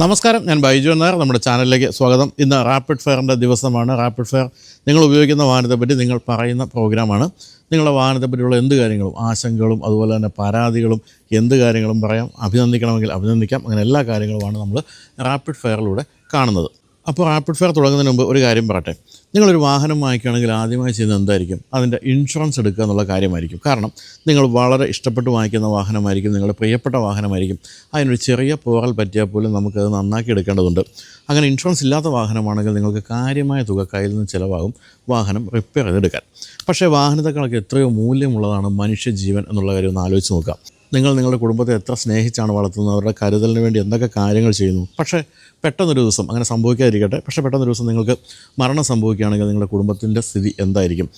നമസ്കാരം, ഞാൻ ബൈജു നായർ. നമ്മുടെ ചാനലിലേക്ക് സ്വാഗതം. ഇന്ന് റാപ്പിഡ് ഫയറിൻ്റെ ദിവസമാണ്. റാപ്പിഡ് ഫയർ നിങ്ങൾ ഉപയോഗിക്കുന്ന വാഹനത്തെപ്പറ്റി നിങ്ങൾ പറയുന്ന പ്രോഗ്രാമാണ്. നിങ്ങളുടെ വാഹനത്തെപ്പറ്റിയുള്ള എന്ത് കാര്യങ്ങളും, ആശങ്കകളും അതുപോലെ തന്നെ പരാതികളും എന്ത് കാര്യങ്ങളും പറയാം. അഭിനന്ദിക്കണമെങ്കിൽ അഭിനന്ദിക്കാം. അങ്ങനെ എല്ലാ കാര്യങ്ങളുമാണ് നമ്മൾ റാപ്പിഡ് ഫയറിലൂടെ കാണുന്നത്. അപ്പോൾ റാപ്പിഡ് ഫയർ തുടങ്ങുന്നതിന് മുമ്പ് ഒരു കാര്യം പറയട്ടെ. നിങ്ങളൊരു വാഹനം വാങ്ങിക്കുകയാണെങ്കിൽ ആദ്യമായി ചെയ്യുന്നത് എന്തായിരിക്കും? അതിൻ്റെ ഇൻഷുറൻസ് എടുക്കുക എന്നുള്ള കാര്യമായിരിക്കും. കാരണം നിങ്ങൾ വളരെ ഇഷ്ടപ്പെട്ട് വാങ്ങിക്കുന്ന വാഹനമായിരിക്കും, നിങ്ങളുടെ പ്രിയപ്പെട്ട വാഹനമായിരിക്കും. അതിനൊരു ചെറിയ പോറൽ പറ്റിയാൽ പോലും നമുക്കത് നന്നാക്കി എടുക്കേണ്ടതുണ്ട്. അങ്ങനെ ഇൻഷുറൻസ് ഇല്ലാത്ത വാഹനമാണെങ്കിൽ നിങ്ങൾക്ക് കാര്യമായ തുക കയ്യിൽ നിന്ന് ചിലവാകും വാഹനം റിപ്പയർ ചെയ്തെടുക്കാൻ. പക്ഷേ വാഹനത്തെക്കാളൊക്കെ എത്രയോ മൂല്യമുള്ളതാണ് മനുഷ്യജീവൻ എന്നുള്ള കാര്യം ഒന്ന് ആലോചിച്ച് നോക്കാം. നിങ്ങൾ നിങ്ങളുടെ കുടുംബത്തെ എത്ര സ്നേഹിച്ചാണ് വളർത്തുന്നത്, അവരുടെ കരുതലിന് വേണ്ടി എന്തൊക്കെ കാര്യങ്ങൾ ചെയ്യുന്നു. പക്ഷേ പെട്ടെന്നൊരു ദിവസം അങ്ങനെ സംഭവിക്കാതിരിക്കട്ടെ, പക്ഷേ പെട്ടെന്നൊരു ദിവസം നിങ്ങൾക്ക് മരണം സംഭവിക്കുകയാണെങ്കിൽ നിങ്ങളുടെ കുടുംബത്തിൻ്റെ സ്ഥിതി എന്തായിരിക്കും?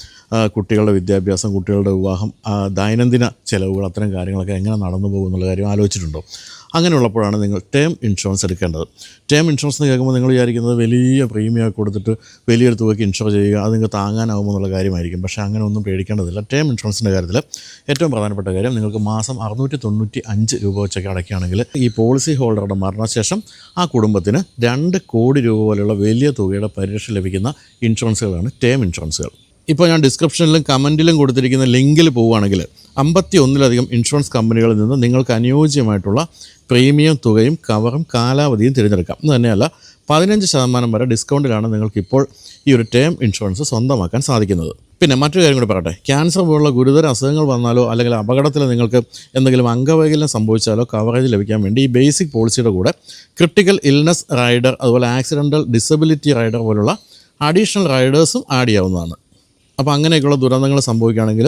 കുട്ടികളുടെ വിദ്യാഭ്യാസം, കുട്ടികളുടെ വിവാഹം, ദൈനംദിന ചിലവുകൾ, അത്തരം കാര്യങ്ങളൊക്കെ എങ്ങനെ നടന്നു പോകും എന്നുള്ള കാര്യം ആലോചിച്ചിട്ടുണ്ടോ? അങ്ങനെയുള്ളപ്പോഴാണ് നിങ്ങൾ ടേം ഇൻഷുറൻസ് എടുക്കേണ്ടത്. ടേം ഇൻഷുറൻസ് എന്ന് കേൾക്കുമ്പോൾ നിങ്ങൾ വിചാരിക്കുന്നത് വലിയ പ്രീമിയം കൊടുത്തിട്ട് വലിയൊരു തുകയ്ക്ക് ഇൻഷുർ ചെയ്യുക, അത് നിങ്ങൾക്ക് താങ്ങാനാകുമോ എന്നുള്ള കാര്യമായിരിക്കും. പക്ഷേ അങ്ങനെ ഒന്നും പേടിക്കേണ്ടതില്ല. ടേം ഇൻഷുറൻസിൻ്റെ കാര്യത്തിൽ ഏറ്റവും പ്രധാനപ്പെട്ട കാര്യം, നിങ്ങൾക്ക് മാസം 695 രൂപ വെച്ചൊക്കെ അടയ്ക്കുകയാണെങ്കിൽ ഈ പോളിസി ഹോൾഡറുടെ മരണശേഷം ആ കുടുംബത്തിന് 2 കോടി രൂപ പോലെയുള്ള വലിയ തുകയുടെ പരിരക്ഷ ലഭിക്കുന്ന ഇൻഷുറൻസുകളാണ് ടേം ഇൻഷുറൻസുകൾ. ഇപ്പോൾ ഞാൻ ഡിസ്ക്രിപ്ഷനിലും കമൻറ്റിലും കൊടുത്തിരിക്കുന്ന ലിങ്കിൽ പോവുകയാണെങ്കിൽ 51-ലധികം ഇൻഷുറൻസ് കമ്പനികളിൽ നിന്ന് നിങ്ങൾക്ക് അനുയോജ്യമായിട്ടുള്ള പ്രീമിയം തുകയും കവറും കാലാവധിയും തിരഞ്ഞെടുക്കാം. എന്ന് തന്നെയല്ല, 15% വരെ ഡിസ്കൗണ്ടിലാണ് നിങ്ങൾക്കിപ്പോൾ ഈ ഒരു ടേം ഇൻഷുറൻസ് സ്വന്തമാക്കാൻ സാധിക്കുന്നത്. പിന്നെ മറ്റൊരു കാര്യം കൂടി പറയട്ടെ. ക്യാൻസർ പോലുള്ള ഗുരുതര അസുഖങ്ങൾ വന്നാലോ അല്ലെങ്കിൽ അപകടത്തിൽ നിങ്ങൾക്ക് എന്തെങ്കിലും അംഗവൈകല്യം സംഭവിച്ചാലോ കവറേജ് ലഭിക്കാൻ വേണ്ടി ഈ ബേസിക് പോളിസിയുടെ കൂടെ ക്രിട്ടിക്കൽ ഇൽനെസ് റൈഡർ, അതുപോലെ ആക്സിഡൻ്റൽ ഡിസബിലിറ്റി റൈഡർ പോലുള്ള അഡീഷണൽ റൈഡേഴ്സും ആഡ് ചെയ്യാവുന്നതാണ്. അപ്പോൾ അങ്ങനെയൊക്കെയുള്ള ദുരന്തങ്ങൾ സംഭവിക്കുകയാണെങ്കിൽ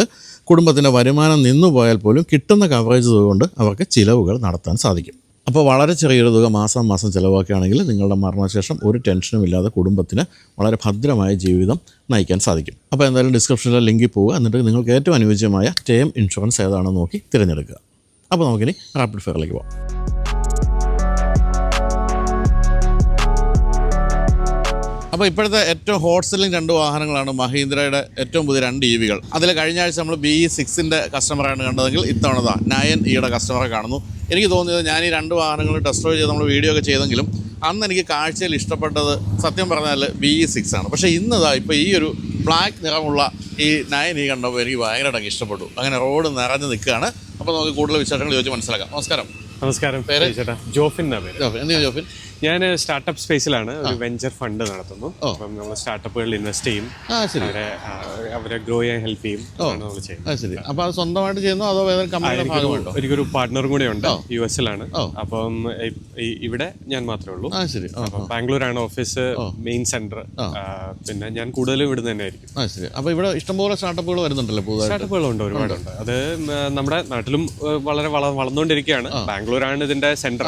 കുടുംബത്തിൻ്റെ വരുമാനം നിന്നു പോയാൽ പോലും കിട്ടുന്ന കവറേജ് തുക കൊണ്ട് അവർക്ക് ചിലവുകൾ നടത്താൻ സാധിക്കും. അപ്പോൾ വളരെ ചെറിയൊരു തുക മാസം ചിലവാക്കുകയാണെങ്കിൽ നിങ്ങളുടെ മരണശേഷം ഒരു ടെൻഷനും ഇല്ലാതെ കുടുംബത്തിന് വളരെ ഭദ്രമായ ജീവിതം നയിക്കാൻ സാധിക്കും. അപ്പോൾ എന്തായാലും ഡിസ്ക്രിപ്ഷനിലെ ലിങ്കിൽ പോവുക, എന്നിട്ട് നിങ്ങൾക്ക് ഏറ്റവും അനുയോജ്യമായ ടേം ഇൻഷുറൻസ് ഏതാണെന്ന് നോക്കി തിരഞ്ഞെടുക്കുക. അപ്പോൾ നമുക്കിനി റാപ്പിഡ് ഫയറിലേക്ക് പോകാം. അപ്പോൾ ഇപ്പോഴത്തെ ഏറ്റവും ഹോട്ട് സെല്ലിംഗ് 2 വാഹനങ്ങളാണ് മഹീന്ദ്രയുടെ ഏറ്റവും പുതിയ 2 EVകൾ. അതിൽ കഴിഞ്ഞ ആഴ്ച നമ്മൾ BE6-ൻ്റെ കസ്റ്റമറാണ് കണ്ടതെങ്കിൽ ഇത്തവണ 9E കസ്റ്റമറെ കാണുന്നു. എനിക്ക് തോന്നിയത് ഞാൻ ഈ 2 വാഹനങ്ങൾ ടെസ്റ്റ് ഡ്രൈവ് ചെയ്ത് നമ്മൾ വീഡിയോ ഒക്കെ ചെയ്തെങ്കിലും അന്ന് എനിക്ക് കാഴ്ചയിൽ ഇഷ്ടപ്പെട്ടത് സത്യം പറഞ്ഞാൽ BE6 ആണ്. പക്ഷേ ഇന്നതാ ഇപ്പോൾ ഈ ഒരു ബ്ലാക്ക് നിറമുള്ള ഈ 9E കണ്ടപ്പോൾ എനിക്ക് ഭയങ്കരമായിട്ട് ഇഷ്ടപ്പെട്ടു. അങ്ങനെ റോഡ് നിറഞ്ഞ് നിൽക്കുകയാണ്. അപ്പോൾ നമുക്ക് കൂടുതൽ വിശേഷങ്ങൾ ചോദിച്ച് മനസ്സിലാക്കാം. നമസ്കാരം. പേര് ചേട്ടാ? ജോഫിൻ എന്നാ പേര്. എന്തിനാ ജോഫിൻ? ഞാൻ സ്റ്റാർട്ടപ്പ് സ്പേസിലാണ് ഒരു വെഞ്ചർ ഫണ്ട് നടത്തുന്നു. അപ്പം നമ്മൾ സ്റ്റാർട്ടപ്പുകളിൽ ഇൻവെസ്റ്റ് ചെയ്യും, അവരെ ഗ്രോ ചെയ്യാൻ ഹെൽപ്പ് ചെയ്യും. ശരി. അപ്പോൾ അത് സ്വന്തമായിട്ട് ചെയ്യുന്നു അതോ വേറെ കമ്പനിയുടെ ഭാഗമായിട്ടോ? എനിക്കൊരു പാർട്ണറും കൂടെ ഉണ്ട്, US-ലാണ്. അപ്പം ഇവിടെ ഞാൻ മാത്രമേ ഉള്ളൂ. ശരി. ബാംഗ്ലൂരാണ് ഓഫീസ്, മെയിൻ സെന്റർ. പിന്നെ ഞാൻ കൂടുതലും ഇവിടെ തന്നെ ആയിരിക്കും. ശരി. അപ്പോൾ ഇവിടെ ഇഷ്ടംപോലെ സ്റ്റാർട്ടപ്പുകൾ വരുന്നുണ്ടല്ലോ, സ്റ്റാർട്ടപ്പുകളുണ്ട്, ഒരുപാടുണ്ട്. അത് നമ്മുടെ നാട്ടിലും വളരെ വളർന്നുകൊണ്ടിരിക്കുകയാണ്. ബാംഗ്ലൂരാണ് ഇതിന്റെ സെന്റർ.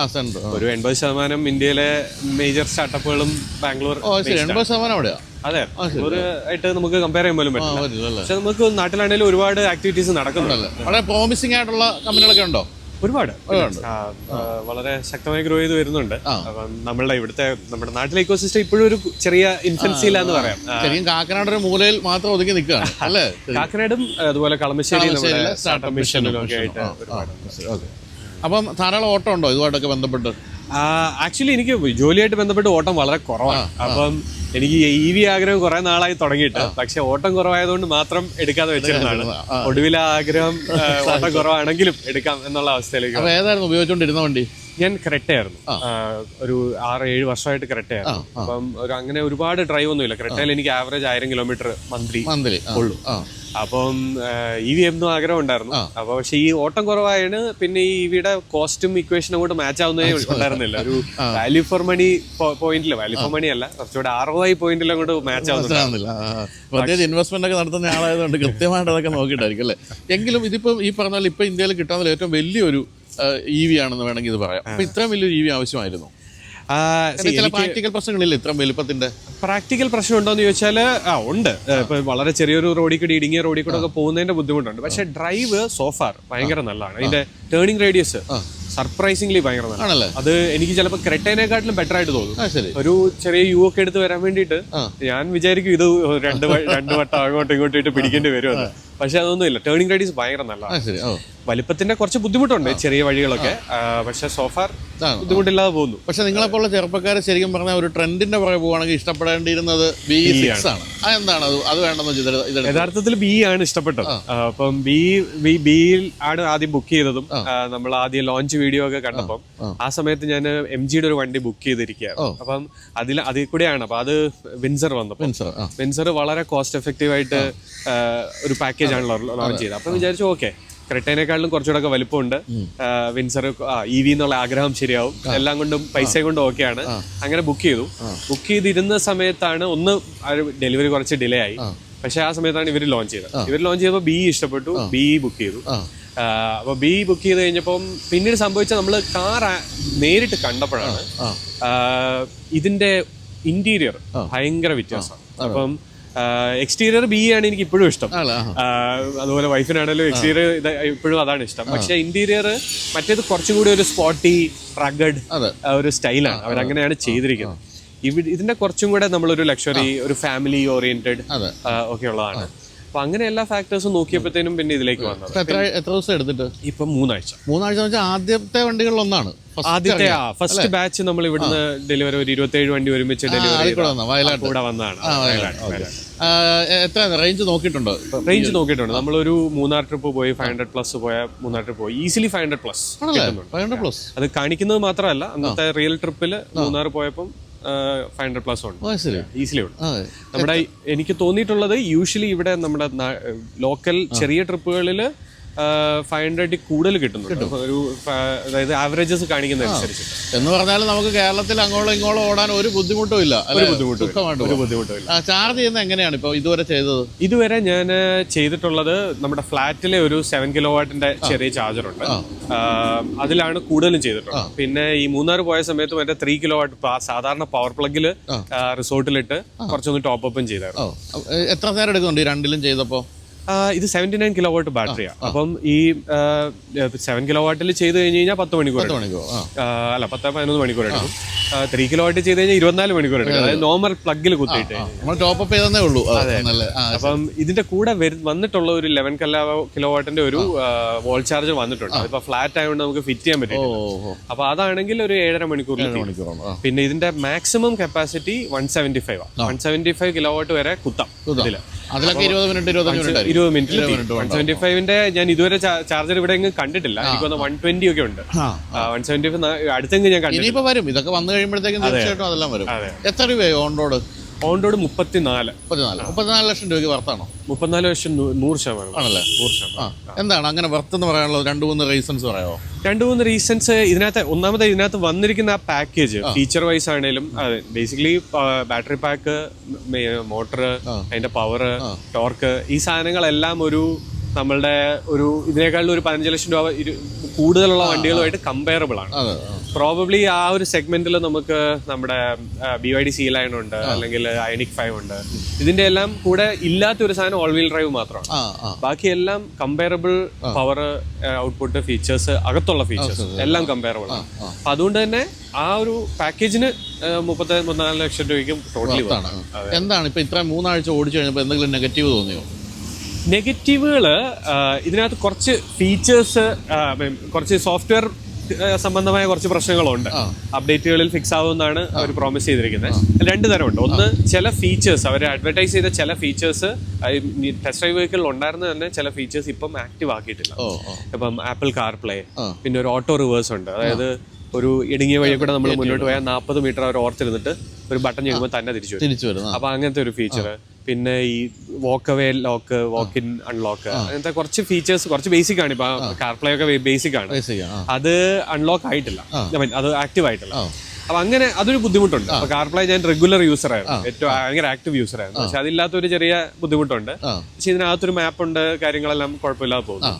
ഒരു 80% ഇന്ത്യയിലെ മേജർ സ്റ്റാർട്ടപ്പുകളും ബാംഗ്ലൂർ. 80% അവിടെയാ? അതെ, ആയിട്ട് നമുക്ക് കമ്പയർ ചെയ്യാൻ പോലും പറ്റില്ല. പക്ഷെ നമുക്ക് നാട്ടിലാണെങ്കിലും ഒരുപാട് ആക്ടിവിറ്റീസ് നടക്കുന്നുണ്ട്. വളരെ പ്രോമിസിംഗ് ആയിട്ടുള്ള കമ്പനികളൊക്കെ ഉണ്ടോ? ഒരുപാട് വളരെ ശക്തമായി ഗ്രോ ചെയ്ത് വരുന്നുണ്ട്. അപ്പം നമ്മുടെ നാട്ടിലെ ഇക്കോസിസ്റ്റം ഇപ്പോഴും ഒരു ചെറിയ ഇൻഫൻസിയിലാന്ന് പറയാം. കാക്കനാട് ഒരു മൂലയിൽ മാത്രം ഒതുങ്ങി നിൽക്കുകയാണ് അല്ലേ? കാക്കനാടും അതുപോലെ കളമശ്ശേരി സ്റ്റാർട്ടപ്പ് മിഷനിലും ഒക്കെ ആയിട്ട് ഒരുപാട്. അപ്പം ധാരാളം ഓട്ടം ഉണ്ടോ ഇതുമായിട്ടൊക്കെ ബന്ധപ്പെട്ട്? ആക്ച്വലി എനിക്ക് ജോലിയായിട്ട് ബന്ധപ്പെട്ട് ഓട്ടം വളരെ കുറവാണ്. അപ്പം എനിക്ക് EV ആഗ്രഹം കുറെ നാളായി തുടങ്ങിയിട്ട്, പക്ഷെ ഓട്ടം കുറവായതുകൊണ്ട് മാത്രം എടുക്കാതെ വെച്ചിരുന്നതാണ്. ഒടുവിൽ ആഗ്രഹം ഓട്ടം കുറവാണെങ്കിലും എടുക്കാം എന്നുള്ള അവസ്ഥയിലേക്ക്. ഏതായിരുന്നു ഉപയോഗിച്ചുകൊണ്ടിരുന്ന വണ്ടി? ഞാൻ ക്രെറ്റയായിരുന്നു. ഒരു 6-7 വർഷമായിട്ട് ക്രെറ്റയായിരുന്നു. അപ്പം അങ്ങനെ ഒരുപാട് ഡ്രൈവ് ഒന്നുമില്ല. ക്രെറ്റയിൽ എനിക്ക് ആവറേജ് 1000 കിലോമീറ്റർ മന്ത്ലി ഉള്ളൂ. അപ്പം EV ഒന്നും ആഗ്രഹം ഉണ്ടായിരുന്നു. അപ്പൊ പക്ഷെ ഈ ഓട്ടം കുറവായാണ്. പിന്നെ ഈ EVയുടെ കോസ്റ്റും ഇക്വേഷനും കൂടെ മാച്ച് ആവുന്നേ ഉണ്ടായിരുന്നില്ല. ഒരു വാല്യൂ ഫോർ മണി പോയിന്റില്, വാല്യൂ ഫോർ മണി അല്ല, കുറച്ചുകൂടെ ROI പോയിന്റിലും കൂടെ മാച്ച് ആവുന്നില്ല. പ്രത്യേകിച്ച് ഇൻവെസ്റ്റ്മെന്റ് ഒക്കെ നടത്തുന്ന ആളായതുകൊണ്ട് കൃത്യമായിട്ട് അതൊക്കെ നോക്കിയിട്ടായിരിക്കും അല്ലേ? എങ്കിലും ഇതിപ്പോ ഈ പറഞ്ഞാൽ ഇപ്പൊ ഇന്ത്യയിൽ കിട്ടാവുന്ന ഏറ്റവും വലിയൊരു EV ആണെന്ന് വേണമെങ്കിൽ ഇത് പറയാം. അപ്പൊ ഇത്രയും വലിയൊരു EV ആവശ്യമായിരുന്നു? ചില പ്രാക്ടിക്കൽ പ്രശ്നങ്ങളില്ല ഇത്ര വലുപ്പത്തിന്റെ? പ്രാക്ടിക്കൽ പ്രശ്നം ഉണ്ടോന്ന് ചോദിച്ചാൽ ഉണ്ട്. ഇപ്പൊ വളരെ ചെറിയൊരു റോഡിൽ കൂടി, ഇടുങ്ങിയ റോഡിൽ കൂടെ ഒക്കെ പോകുന്നതിന്റെ ബുദ്ധിമുട്ടുണ്ട്. പക്ഷെ ഡ്രൈവ് സോഫാർ ഭയങ്കര നല്ലതാണ്. അതിന്റെ ടേണിംഗ് റേഡിയസ് സർപ്രൈസിംഗ്ലി ഭയങ്കര നല്ലതാണ്. അത് എനിക്ക് ചിലപ്പോൾ ക്രെറ്റേനെക്കാട്ടിലും ബെറ്റർ ആയിട്ട് തോന്നും. ഒരു ചെറിയ യു ഒക്കെ എടുത്ത് വരാൻ വേണ്ടിയിട്ട് ഞാൻ വിചാരിക്കും ഇത് രണ്ട് വട്ടം അങ്ങോട്ടും ഇങ്ങോട്ടും ഇട്ട് പിടിക്കേണ്ടി വരും. അത് പക്ഷെ അതൊന്നും ഇല്ല. ടേണിംഗ് റേഡിയസ് ഭയങ്കര നല്ലതാണ്. വലിപ്പത്തിന്റെ കുറച്ച് ബുദ്ധിമുട്ടുണ്ട് ചെറിയ വഴികളൊക്കെ, പക്ഷെ സോഫാർ ബുദ്ധിമുട്ടില്ലാതെ പോകുന്നു. പക്ഷെ നിങ്ങളെപ്പോലുള്ള ചെറുപ്പക്കാർ ശരിക്കും പറഞ്ഞാൽ ഒരു ട്രെൻഡിന്റെ പുറകെ പോവുകയാണെങ്കിൽ ഇഷ്ടപ്പെടേണ്ടിയിരുന്നത് BE6 ആണ്. അതെന്താണ് അത് വേണ്ടെന്ന് വെച്ചാൽ യഥാർത്ഥത്തിൽ BE ആണ് ഇഷ്ടപ്പെട്ടത്. അപ്പം ബിയിൽ ആണ് ആദ്യം ബുക്ക് ചെയ്തതും. നമ്മൾ ആദ്യം ലോഞ്ച് വീഡിയോ ഒക്കെ കണ്ടപ്പം ആ സമയത്ത് ഞാൻ MGയുടെ ഒരു വണ്ടി ബുക്ക് ചെയ്തിരിക്കുകയാണ്. അപ്പം അതിൽ കൂടെയാണ്. അപ്പൊ അത് വിൻസർ വന്നപ്പോൾ വിൻസർ വളരെ കോസ്റ്റ് എഫക്റ്റീവ് ആയിട്ട് ഒരു പാക്കേജ് ആണ് ലോഞ്ച് ചെയ്തത്. അപ്പം വിചാരിച്ചു ഓക്കെ, ക്രെറ്റേനേക്കാളിലും കുറച്ചുകൂടെ വലിപ്പമുണ്ട്, വിൻസർ EV എന്നുള്ള ആഗ്രഹം ശരിയാവും, എല്ലാം കൊണ്ടും പൈസ കൊണ്ടും ഓക്കെയാണ്. അങ്ങനെ ബുക്ക് ചെയ്തിരുന്ന സമയത്താണ് ഒന്ന് ഡെലിവറി കുറച്ച് ഡിലേ ആയി. പക്ഷെ ആ സമയത്താണ് ഇവർ ലോഞ്ച് ചെയ്തത്. ഇവർ ലോഞ്ച് ചെയ്തപ്പോൾ BE ഇഷ്ടപ്പെട്ടു, BE ബുക്ക് ചെയ്തു. അപ്പൊ BE ബുക്ക് ചെയ്ത് കഴിഞ്ഞപ്പം പിന്നീട് സംഭവിച്ച നമ്മൾ കാർ നേരിട്ട് കണ്ടപ്പോഴാണ് ഇതിന്റെ ഇന്റീരിയർ ഭയങ്കര വ്യത്യാസമാണ്. അപ്പം എക്സ്റ്റീരിയർ BE ആണ് എനിക്ക് ഇപ്പോഴും ഇഷ്ടം. അതുപോലെ വൈഫിനാണെങ്കിലും എക്സ്റ്റീരിയർ ഇപ്പോഴും അതാണ് ഇഷ്ടം. പക്ഷെ ഇന്റീരിയർ മറ്റേത് കുറച്ചും കൂടി ഒരു സ്പോട്ടി റഗഡ് ഒരു സ്റ്റൈലാണ് അവരങ്ങനെയാണ് ചെയ്തിരിക്കുന്നത്. ഇതിന്റെ കുറച്ചും കൂടെ നമ്മളൊരു ലക്ഷറി, ഒരു ഫാമിലി ഓറിയന്റഡ് ഒക്കെ ഉള്ളതാണ്. അപ്പൊ അങ്ങനെ എല്ലാ ഫാക്ടേഴ്സും നോക്കിയപ്പോഴത്തേനും പിന്നെ ഇതിലേക്ക് വന്നത്. എത്ര ദിവസം എടുത്തിട്ട്? ഇപ്പം 3 ആഴ്ച. 3 ആഴ്ച വെച്ചാൽ ആദ്യത്തെ വണ്ടികളിലൊന്നാണ്. ആദ്യത്തെ ഫസ്റ്റ് ബാച്ച് നമ്മൾ ഇവിടുന്ന് ഡെലിവറി ഒരു 27 വണ്ടി ഒരുമിച്ച് ഡെലിവറി കൂടെ വന്നതാണ്. എത്ര റേഞ്ച് നോക്കിയിട്ടുണ്ടോ? റേഞ്ച് നോക്കിയിട്ടുണ്ട്. നമ്മളൊരു മൂന്നാർ ട്രിപ്പ് പോയി 500+ പോയ മൂന്നാർ ട്രിപ്പ് പോയി ഈസിലി 500+. അത് കാണിക്കുന്നത് മാത്രമല്ല, അന്നത്തെ റിയൽ ട്രിപ്പിൽ മൂന്നാർ പോയപ്പം 500+ ഉണ്ട്, ഈസിലി ഉണ്ട്. നമ്മുടെ എനിക്ക് തോന്നിയിട്ടുള്ളത് യൂഷ്വലി ഇവിടെ നമ്മുടെ ലോക്കൽ ചെറിയ ട്രിപ്പുകളിൽ 500 കൂടുതൽ കിട്ടുന്നുണ്ട്. ഒരു അതായത് ആവറേജസ് കാണിക്കുന്ന അനുസരിച്ച്. എന്ന് പറഞ്ഞാൽ നമുക്ക് കേരളത്തിൽ അങ്ങോളം ഇങ്ങോളം ഓടാൻ ഒരു ബുദ്ധിമുട്ടും ഇല്ല. ഒരു ബുദ്ധിമുട്ടും ഇല്ല. ചാർജ് ചെയ്യുന്നത് എങ്ങനെയാണ് ഇപ്പൊ ഇതുവരെ ചെയ്തത്? ഇതുവരെ ഞാൻ ചെയ്തിട്ടുള്ളത് നമ്മുടെ ഫ്ലാറ്റിലെ ഒരു 7 കിലോവാട്ടിന്റെ ചെറിയ ചാർജർ ഉണ്ട്, അതിലാണ് കൂടുതലും ചെയ്തിട്ടുള്ളത്. പിന്നെ ഈ മൂന്നാർ പോയ സമയത്ത് മറ്റേ 3 കിലോവാട്ട് സാധാരണ പവർ പ്ലഗില് റിസോർട്ടിലിട്ട് കുറച്ചൊന്ന് ടോപ്പ് അപ്പും ചെയ്തായിരുന്നു. എത്ര നേരം എടുക്കുന്നുണ്ട് ഈ രണ്ടിലും ചെയ്തപ്പോ? ഇത് 79 കിലോവാട്ട് ബാറ്ററിയാണ്. അപ്പം ഈ 7 കിലോവാട്ടിൽ ചെയ്ത് കഴിഞ്ഞ് കഴിഞ്ഞാൽ 10 മണിക്കൂർ അല്ല 10-11 മണിക്കൂർ എടുക്കും. 3 കിലോവാട്ട് ചെയ്ത് കഴിഞ്ഞാൽ 24 മണിക്കൂർ എടുക്കും. അതായത് നോർമൽ പ്ലഗിൽ കുത്തിയിട്ട് ടോപ്പ് അപ്പ് ചെയ്തേ ഉള്ളൂ. അപ്പം ഇതിന്റെ കൂടെ വന്നിട്ടുള്ള ഒരു 11 കിലോവാട്ടിന്റെ ഒരു വോൾ ചാർജർ വന്നിട്ടുണ്ട്. അതിപ്പോ ഫ്ലാറ്റ് ആയതുകൊണ്ട് നമുക്ക് ഫിറ്റ് ചെയ്യാൻ പറ്റും. അപ്പൊ അതാണെങ്കിൽ ഒരു 7.5 മണിക്കൂറിൽ. പിന്നെ ഇതിന്റെ മാക്സിമം കപ്പാസിറ്റി 175 കിലോവാട്ട് വരെ കുത്താം. അതിലൊക്കെ 20 മിനിറ്റിൽ 175ന്റെ ഞാൻ ഇതുവരെ ചാർജർ ഇവിടെ കണ്ടിട്ടില്ല. എനിക്ക് 120 ഒക്കെ ഉണ്ട്. 175 അടുത്തെങ്കിൽ ഞാൻ കണ്ടില്ല. വരും. ഇതൊക്കെ വന്നു കഴിയുമ്പോഴത്തേക്കും തീർച്ചയായിട്ടും അതെല്ലാം വരും. എത്ര രൂപയോ ഓൺ റോഡ്? 34 ലക്ഷം രൂപയ്ക്ക് വർത്താണ്. 34 ലക്ഷം 100% ആണല്ലേ? 100%. എന്താണ് അങ്ങനെ വർത്ത് എന്ന് പറയാനുള്ളത്? 2-3 റീസൺസ് പറയാമോ? 2-3 റീസൺസ് ഇതിനകത്ത്. ഒന്നാമത് ഇതിനകത്ത് വന്നിരിക്കുന്ന ആ പാക്കേജ് ഫീച്ചർ വൈസ് ആണെങ്കിലും ബേസിക്കലി ബാറ്ററി പാക്ക്, മോട്ടർ, അതിന്റെ പവർ, ടോർക്ക്, ഈ സാധനങ്ങളെല്ലാം ഒരു നമ്മളുടെ ഒരു ഇതിനേക്കാളും ഒരു 15 ലക്ഷം രൂപ കൂടുതലുള്ള വണ്ടികളുമായിട്ട് കമ്പയറബിൾ ആണ്. പ്രോബബ്ലി ആ ഒരു സെഗ്മെന്റിൽ നമുക്ക് നമ്മുടെ BYD C-Line ഉണ്ട്, അല്ലെങ്കിൽ Ioniq 5 ഉണ്ട്. ഇതിന്റെ എല്ലാം കൂടെ ഇല്ലാത്തൊരു സാധനം ഓൾ വീൽ ഡ്രൈവ് മാത്രമാണ്. ബാക്കിയെല്ലാം കമ്പയറബിൾ പവർ, ഔട്ട്പുട്ട്, ഫീച്ചേഴ്സ്, അകത്തുള്ള ഫീച്ചേഴ്സ് എല്ലാം കമ്പയറബിൾ ആണ്. അപ്പൊ അതുകൊണ്ട് തന്നെ ആ ഒരു പാക്കേജിന് 34 ലക്ഷം രൂപയ്ക്കും ടോട്ടലി. എന്താണ് ഇപ്പൊ ഇത്ര 3 ആഴ്ച ഓടിച്ചു കഴിഞ്ഞപ്പോൾ എന്തെങ്കിലും നെഗറ്റീവ് തോന്നിയോ? നെഗറ്റീവുകൾ ഇതിനകത്ത് കുറച്ച് ഫീച്ചേഴ്സ്, കുറച്ച് സോഫ്റ്റ്വെയർ സംബന്ധമായ കുറച്ച് പ്രശ്നങ്ങളുണ്ട്. അപ്ഡേറ്റുകളിൽ ഫിക്സ് ആവുമെന്നാണ് അവർ പ്രോമിസ് ചെയ്തിരിക്കുന്നത്. 2 തരമുണ്ട്. ഒന്ന്, ചില ഫീച്ചേഴ്സ് അവർ അഡ്വർടൈസ് ചെയ്ത ചില ഫീച്ചേഴ്സ് ടെസ്റ്റ് ഡ്രൈവ് വെഹിക്കിളിൽ ഉണ്ടായിരുന്ന തന്നെ ചില ഫീച്ചേഴ്സ് ഇപ്പം ആക്റ്റീവ് ആക്കിയിട്ടില്ല. ഇപ്പം ആപ്പിൾ കാർ പ്ലേ, പിന്നെ ഒരു ഓട്ടോ റിവേഴ്സ് ഉണ്ട്. അതായത് ഒരു ഇടുങ്ങിയ വഴി കൂടെ നമ്മൾ മുന്നോട്ട് പോയാൽ 40 മീറ്റർ അവർ ഓർത്തിരുന്നിട്ട് ഒരു ബട്ടൺ ചെയ്യുമ്പോൾ തന്നെ തിരിച്ചു വരും. അപ്പൊ അങ്ങനത്തെ ഒരു ഫീച്ചർ. പിന്നെ ഈ walk away lock, walk in unlock, അങ്ങനത്തെ കുറച്ച് ഫീച്ചേഴ്സ് കുറച്ച് ബേസിക് ആണ്. ഇപ്പൊ കാർ പ്ലേ ഒക്കെ ബേസിക് ആണ്, അത് അൺലോക്ക് ആയിട്ടില്ല, അത് ആക്റ്റീവ് ആയിട്ടില്ല. അപ്പൊ അങ്ങനെ അതൊരു ബുദ്ധിമുട്ടുണ്ട്. അപ്പൊ കാർപ്ലേ ഞാൻ റെഗുലർ യൂസർ ആയിരുന്നു, ഏറ്റവും ഭയങ്കര ആക്റ്റീവ് യൂസർ ആയിരുന്നു. പക്ഷെ അതില്ലാത്തൊരു ചെറിയ ബുദ്ധിമുട്ടുണ്ട്. പക്ഷെ ഇതിനകത്തൊരു മാപ്പ് ഉണ്ട്, കാര്യങ്ങളെല്ലാം കുഴപ്പമില്ലാതെ പോകുന്നു.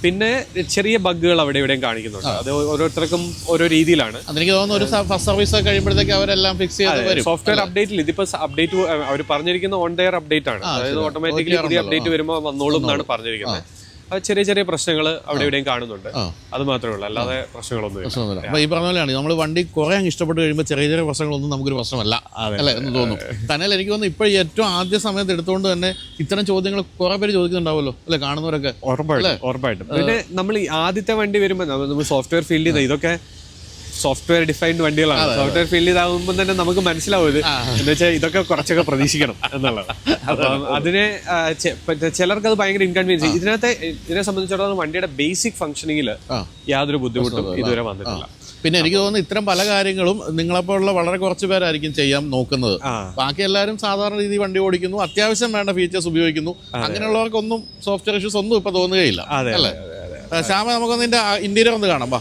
പിന്നെ ചെറിയ ബഗ്ഗുകൾ അവിടെ ഇവിടെയും കാണിക്കുന്നുണ്ട്. അത് ഓരോരുത്തർക്കും ഓരോ രീതിയിലാണ്. എനിക്ക് തോന്നുന്നു ഒരു ഫസ്റ്റ് സർവീസ് കഴിയുമ്പോഴത്തേക്ക് അവരെല്ലാം ഫിക്സ് ചെയ്ത് സോഫ്റ്റ്വെയർ അപ്ഡേറ്റിൽ ഇതിപ്പോ അപ്ഡേറ്റ് അവർ പറഞ്ഞിരിക്കുന്ന ഓൺ ഡെയർ അപ്ഡേറ്റ് ആണ്. അതായത് ഓട്ടോമാറ്റിക്കലി പുതിയ അപ്ഡേറ്റ് വരുമ്പോൾ വന്നോളും എന്നാണ് പറഞ്ഞിരിക്കുന്നത്. ചെറിയ ചെറിയ പ്രശ്നങ്ങൾ അവിടെ ഇവിടെയും കാണുന്നുണ്ട്. അത് മാത്രമേ ഉള്ളൂ, അല്ലാതെ പ്രശ്നങ്ങളൊന്നും. അപ്പോൾ ഈ പറഞ്ഞ പോലെയാണ് നമ്മൾ വണ്ടി കുറേ അങ്ങ് ഇഷ്ടപ്പെട്ട് കഴിയുമ്പോൾ ചെറിയ ചെറിയ പ്രശ്നങ്ങളൊന്നും നമുക്കൊരു പ്രശ്നമല്ല അല്ലേ എന്ന് തോന്നും. തന്നെ എനിക്ക് തോന്നുന്നു ഇപ്പോൾ ഏറ്റവും ആദ്യ സമയത്ത് എടുത്തുകൊണ്ട് തന്നെ ഇത്തരം ചോദ്യങ്ങൾ കുറേ പേര് ചോദിക്കുന്നുണ്ടാവുമല്ലോ അല്ലേ, കാണുന്നവരൊക്കെ. ഉറപ്പായിട്ടും. പിന്നെ നമ്മൾ ഈ ആദ്യത്തെ വണ്ടി വരുമ്പോൾ നമ്മൾ സോഫ്റ്റ്വെയർ ഫീൽഡ് ചെയ്ത ഇതൊക്കെ സോഫ്റ്റ്വെയർ ഡിഫൈൻഡ് വണ്ടികളാണ്. സോഫ്റ്റ്വെയർ ഫീൽഡ് ചെയ്താകുമ്പോൾ തന്നെ നമുക്ക് മനസ്സിലാവും ഇത് എന്ന് വെച്ചാൽ ഇതൊക്കെ കുറച്ചൊക്കെ പ്രതീക്ഷിക്കണം എന്നുള്ളത്. അപ്പം അതിനെ ചിലർക്ക് അത് ഭയങ്കര ഇൻകൺവീനിയൻസ്. ഇതിനെ സംബന്ധിച്ചിടത്തോളം വണ്ടിയുടെ ബേസിക് ഫംഗ്ഷനിങ്ങിൽ യാതൊരു ബുദ്ധിമുട്ടും ഇതുവരെ വന്നിട്ടില്ല. പിന്നെ എനിക്ക് തോന്നുന്നു ഇത്തരം പല കാര്യങ്ങളും നിങ്ങളെപ്പോലുള്ള വളരെ കുറച്ച് പേരായിരിക്കും ചെയ്യാൻ നോക്കുന്നത്. ബാക്കി എല്ലാവരും സാധാരണ രീതിയിൽ വണ്ടി ഓടിക്കുന്നു, അത്യാവശ്യം വേണ്ട ഫീച്ചേഴ്സ് ഉപയോഗിക്കുന്നു. അങ്ങനെയുള്ളവർക്കൊന്നും സോഫ്റ്റ്വെയർ ഇഷ്യൂസ് ഒന്നും ഇപ്പൊ തോന്നുകയില്ല അല്ലേ. ശ്യാമ, നമുക്കൊന്ന് ഇതിന്റെ ഇന്റീരിയർ ഒന്ന് കാണാം.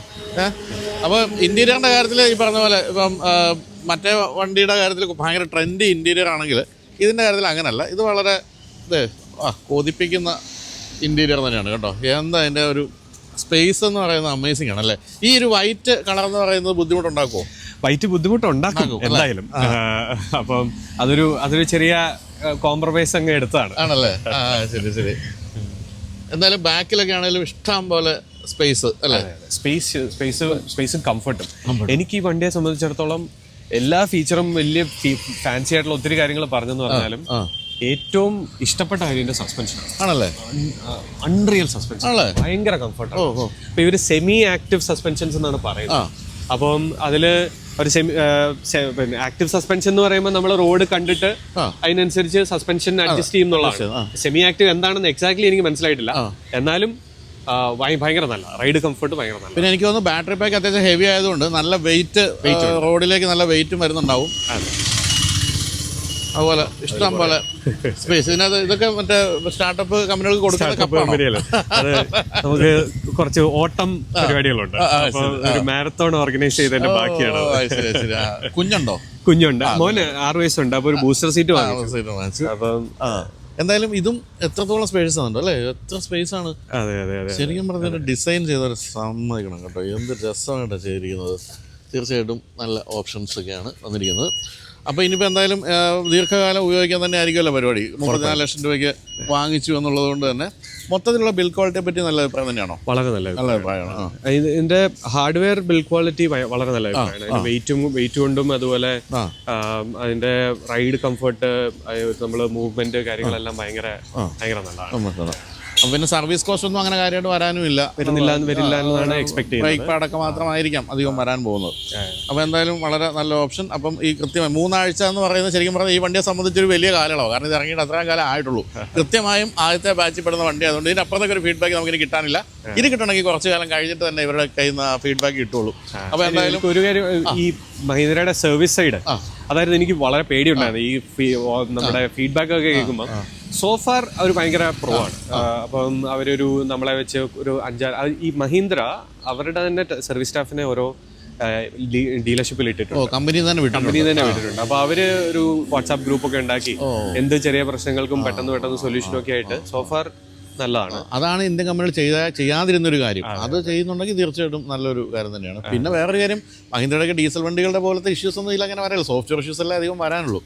അപ്പോൾ ഇന്റീരിയറിന്റെ കാര്യത്തിൽ ഈ പറഞ്ഞ പോലെ ഇപ്പം മറ്റേ വണ്ടിയുടെ കാര്യത്തിൽ ഭയങ്കര ട്രെൻഡി ഇന്റീരിയർ ആണെങ്കിൽ ഇതിന്റെ കാര്യത്തിൽ അങ്ങനല്ല. ഇത് വളരെ കൊതിപ്പിക്കുന്ന ഇന്റീരിയർ തന്നെയാണ് കേട്ടോ. എന്താ അതിന്റെ ഒരു സ്പേസ് എന്ന് പറയുന്നത് അമേസിംഗ് ആണ് അല്ലേ. ഈ ഒരു വൈറ്റ് കളർ എന്ന് പറയുന്നത് ബുദ്ധിമുട്ടുണ്ടാക്കുമോ? വൈറ്റ് ബുദ്ധിമുട്ടുണ്ടാക്കും എന്തായാലും. അപ്പം അതൊരു ചെറിയ കോംപ്രമൈസ് അങ്ങ് എടുത്താണ്. ആണല്ലേ, ശരി ശരി. എന്തായാലും ബാക്കിലൊക്കെ ആണെങ്കിലും ഇഷ്ടം പോലെ സ്പേസ് അല്ലേ. സ്പേസും കംഫർട്ടും. എനിക്ക് ഈ വണ്ടിയെ സംബന്ധിച്ചിടത്തോളം എല്ലാ ഫീച്ചറും വലിയ ഫാൻസി ആയിട്ടുള്ള ഒത്തിരി കാര്യങ്ങൾ പറഞ്ഞെന്ന് പറഞ്ഞാലും ഏറ്റവും ഇഷ്ടപ്പെട്ട കാര്യം സസ്പെൻഷൻ ആണല്ലേ. അൺറിയൽ സസ്പെൻഷൻ, ഭയങ്കര കംഫർട്ടാണ്. ഇപ്പൊ ഇവര് സെമി ആക്റ്റീവ് സസ്പെൻഷൻസ് എന്നാണ് പറയുന്നത്. അപ്പം അതില് ഒരു പിന്നെ ആക്റ്റീവ് സസ്പെൻഷൻ എന്ന് പറയുമ്പോൾ നമ്മൾ റോഡ് കണ്ടിട്ട് അതിനനുസരിച്ച് സസ്പെൻഷൻ അഡ്ജസ്റ്റ് ചെയ്യുന്നുള്ളതാണ്. സെമി ആക്റ്റീവ് എന്താണെന്ന് എക്സാക്ട്ലി എനിക്ക് മനസ്സിലായിട്ടില്ല. എന്നാലും ഭയങ്കര നല്ല റൈഡ് കംഫർട്ട്, ഭയങ്കര നല്ല. പിന്നെ എനിക്ക് തോന്നുന്നു ബാറ്ററി പാക്ക് അത്യാവശ്യം ഹെവി ആയതുകൊണ്ട് നല്ല വെയിറ്റ്, റോഡിലേക്ക് നല്ല വെയിറ്റും വരുന്നുണ്ടാവും. അതുപോലെ ഇഷ്ടം പോലെ സ്പേസ് ഇതിനകത്ത്. ഇതൊക്കെ മറ്റേ സ്റ്റാർട്ടപ്പ് കമ്പനികൾക്ക് കൊടുക്കുന്ന നമുക്ക് കുറച്ച് ഓട്ടം പരിപാടികളുണ്ട്. ഒരു മാരത്തോൺ ഓർഗനൈസ് ചെയ്തതിന്റെ ബാക്കിയാണ്. കുഞ്ഞുണ്ട്, മോന് 6 വയസ്സുണ്ട്. അപ്പൊ ഒരു ബൂസ്റ്റർ സീറ്റ് വാങ്ങിച്ചു. അപ്പം എന്തായാലും ഇതും എത്രത്തോളം സ്പേസ് ആണുണ്ടോ അല്ലേ. എത്ര സ്പേസ് ആണ്. ശരിക്കും പറഞ്ഞ ഡിസൈൻ ചെയ്തവരെ സമ്മതിക്കണം കേട്ടോ. എന്ത് രസമായിട്ടാണ് ചെയ്തിരിക്കുന്നത്. തീർച്ചയായിട്ടും നല്ല ഓപ്ഷൻസ് ഒക്കെയാണ് വന്നിരിക്കുന്നത്. അപ്പോൾ ഇനിയിപ്പോൾ എന്തായാലും ദീർഘകാലം ഉപയോഗിക്കാൻ തന്നെ ആയിരിക്കുമല്ലോ പരിപാടി. 34 ലക്ഷം രൂപയ്ക്ക് വാങ്ങിച്ചു എന്നുള്ളത് കൊണ്ട് തന്നെ മൊത്തത്തിലുള്ള ബിൽഡ് ക്വാളിറ്റിയെ പറ്റി നല്ല അഭിപ്രായം തന്നെയാണോ? വളരെ നല്ല അഭിപ്രായമാണ്. ഇതിന്റെ ഹാർഡ്വെയർ ബിൽഡ് ക്വാളിറ്റി വളരെ നല്ല അഭിപ്രായമാണ്. വെയിറ്റ് കൊണ്ടും അതുപോലെ അതിന്റെ റൈഡ് കംഫർട്ട്, നമ്മൾ മൂവ്മെന്റ് കാര്യങ്ങളെല്ലാം ഭയങ്കര നല്ലതാണ്. പിന്നെ സർവീസ് കോസ്റ്റ് ഒന്നും അങ്ങനെ കാര്യമായിട്ട് വരാനും ഇല്ല, വരില്ല എന്നാണ് എക്സ്പെക്ട് ചെയ്യുന്നത്. ബ്രേക്ക് പാഡൊക്കെ മാത്രമായിരിക്കാം അധികം വരാൻ പോകുന്നത്. അപ്പോൾ എന്തായാലും വളരെ നല്ല ഓപ്ഷൻ. അപ്പം ഈ കൃത്യമായി 3 ആഴ്ച എന്ന് പറയുന്നത് ശരിക്കും പറഞ്ഞാൽ ഈ വണ്ടിയെ സംബന്ധിച്ചൊരു വലിയ കാലയളവ്. കാരണം ഇത് ഇറങ്ങിയിട്ട് അത്രയും കാലം ആയിട്ടുള്ളൂ. കൃത്യമായും ആദ്യത്തെ ബാച്ചിൽ പെടുന്ന വണ്ടി ആയതുകൊണ്ട് ഇതിനപ്പുറത്തേക്ക് ഒരു ഫീഡ്ബാക്ക് നമുക്ക് കിട്ടാനില്ല. ഇത് കിട്ടണമെങ്കിൽ കുറച്ച് കാലം കഴിഞ്ഞിട്ട് തന്നെ ഇവരുടെ കയ്യിൽ നിന്ന് ഫീഡ്ബാക്ക് കിട്ടുള്ളൂ. അപ്പോൾ എന്തായാലും ഒരു കാര്യം, ഈ മഹീന്ദ്രയുടെ സർവീസ് സൈഡ് അതായത് എനിക്ക് വളരെ പേടിയുണ്ടായിരുന്നു. ഈ നമ്മുടെ ഫീഡ്ബാക്ക് ഒക്കെ കേൾക്കുമ്പോൾ സോഫാർ അവർ ഭയങ്കര പ്രോ ആണ്. അപ്പം അവരൊരു നമ്മളെ വെച്ച് ഒരു 5-6 ഈ മഹീന്ദ്ര അവരുടെ തന്നെ സർവീസ് സ്റ്റാഫിനെ ഓരോ ഡീലർഷിപ്പിൽ ഇട്ടിട്ടുണ്ട്. കമ്പനി തന്നെ വിട്ടിട്ടുണ്ട്. അപ്പൊ അവര് ഒരു വാട്സാപ്പ് ഗ്രൂപ്പ് ഒക്കെ ഉണ്ടാക്കി എന്ത് ചെറിയ പ്രശ്നങ്ങൾക്കും പെട്ടെന്ന് സൊല്യൂഷൻ ഒക്കെ ആയിട്ട് സോഫാർ നല്ലതാണ്. അതാണ് ഇന്ത്യൻ കമ്പനികൾ ചെയ്യാതിരുന്നൊരു കാര്യം. അത് ചെയ്യുന്നുണ്ടെങ്കിൽ തീർച്ചയായിട്ടും നല്ലൊരു കാര്യം തന്നെയാണ്. പിന്നെ വേറൊരു കാര്യം, മഹീന്ദ്രയുടെ ഡീസൽ വണ്ടികളുടെ പോലത്തെ ഇഷ്യൂസ് ഒന്നും ഇല്ല, അങ്ങനെ വരാനുള്ളൂ. സോഫ്റ്റ്വെയർ ഇഷ്യൂസ് എല്ലാം അധികം വരാനുള്ളൂ.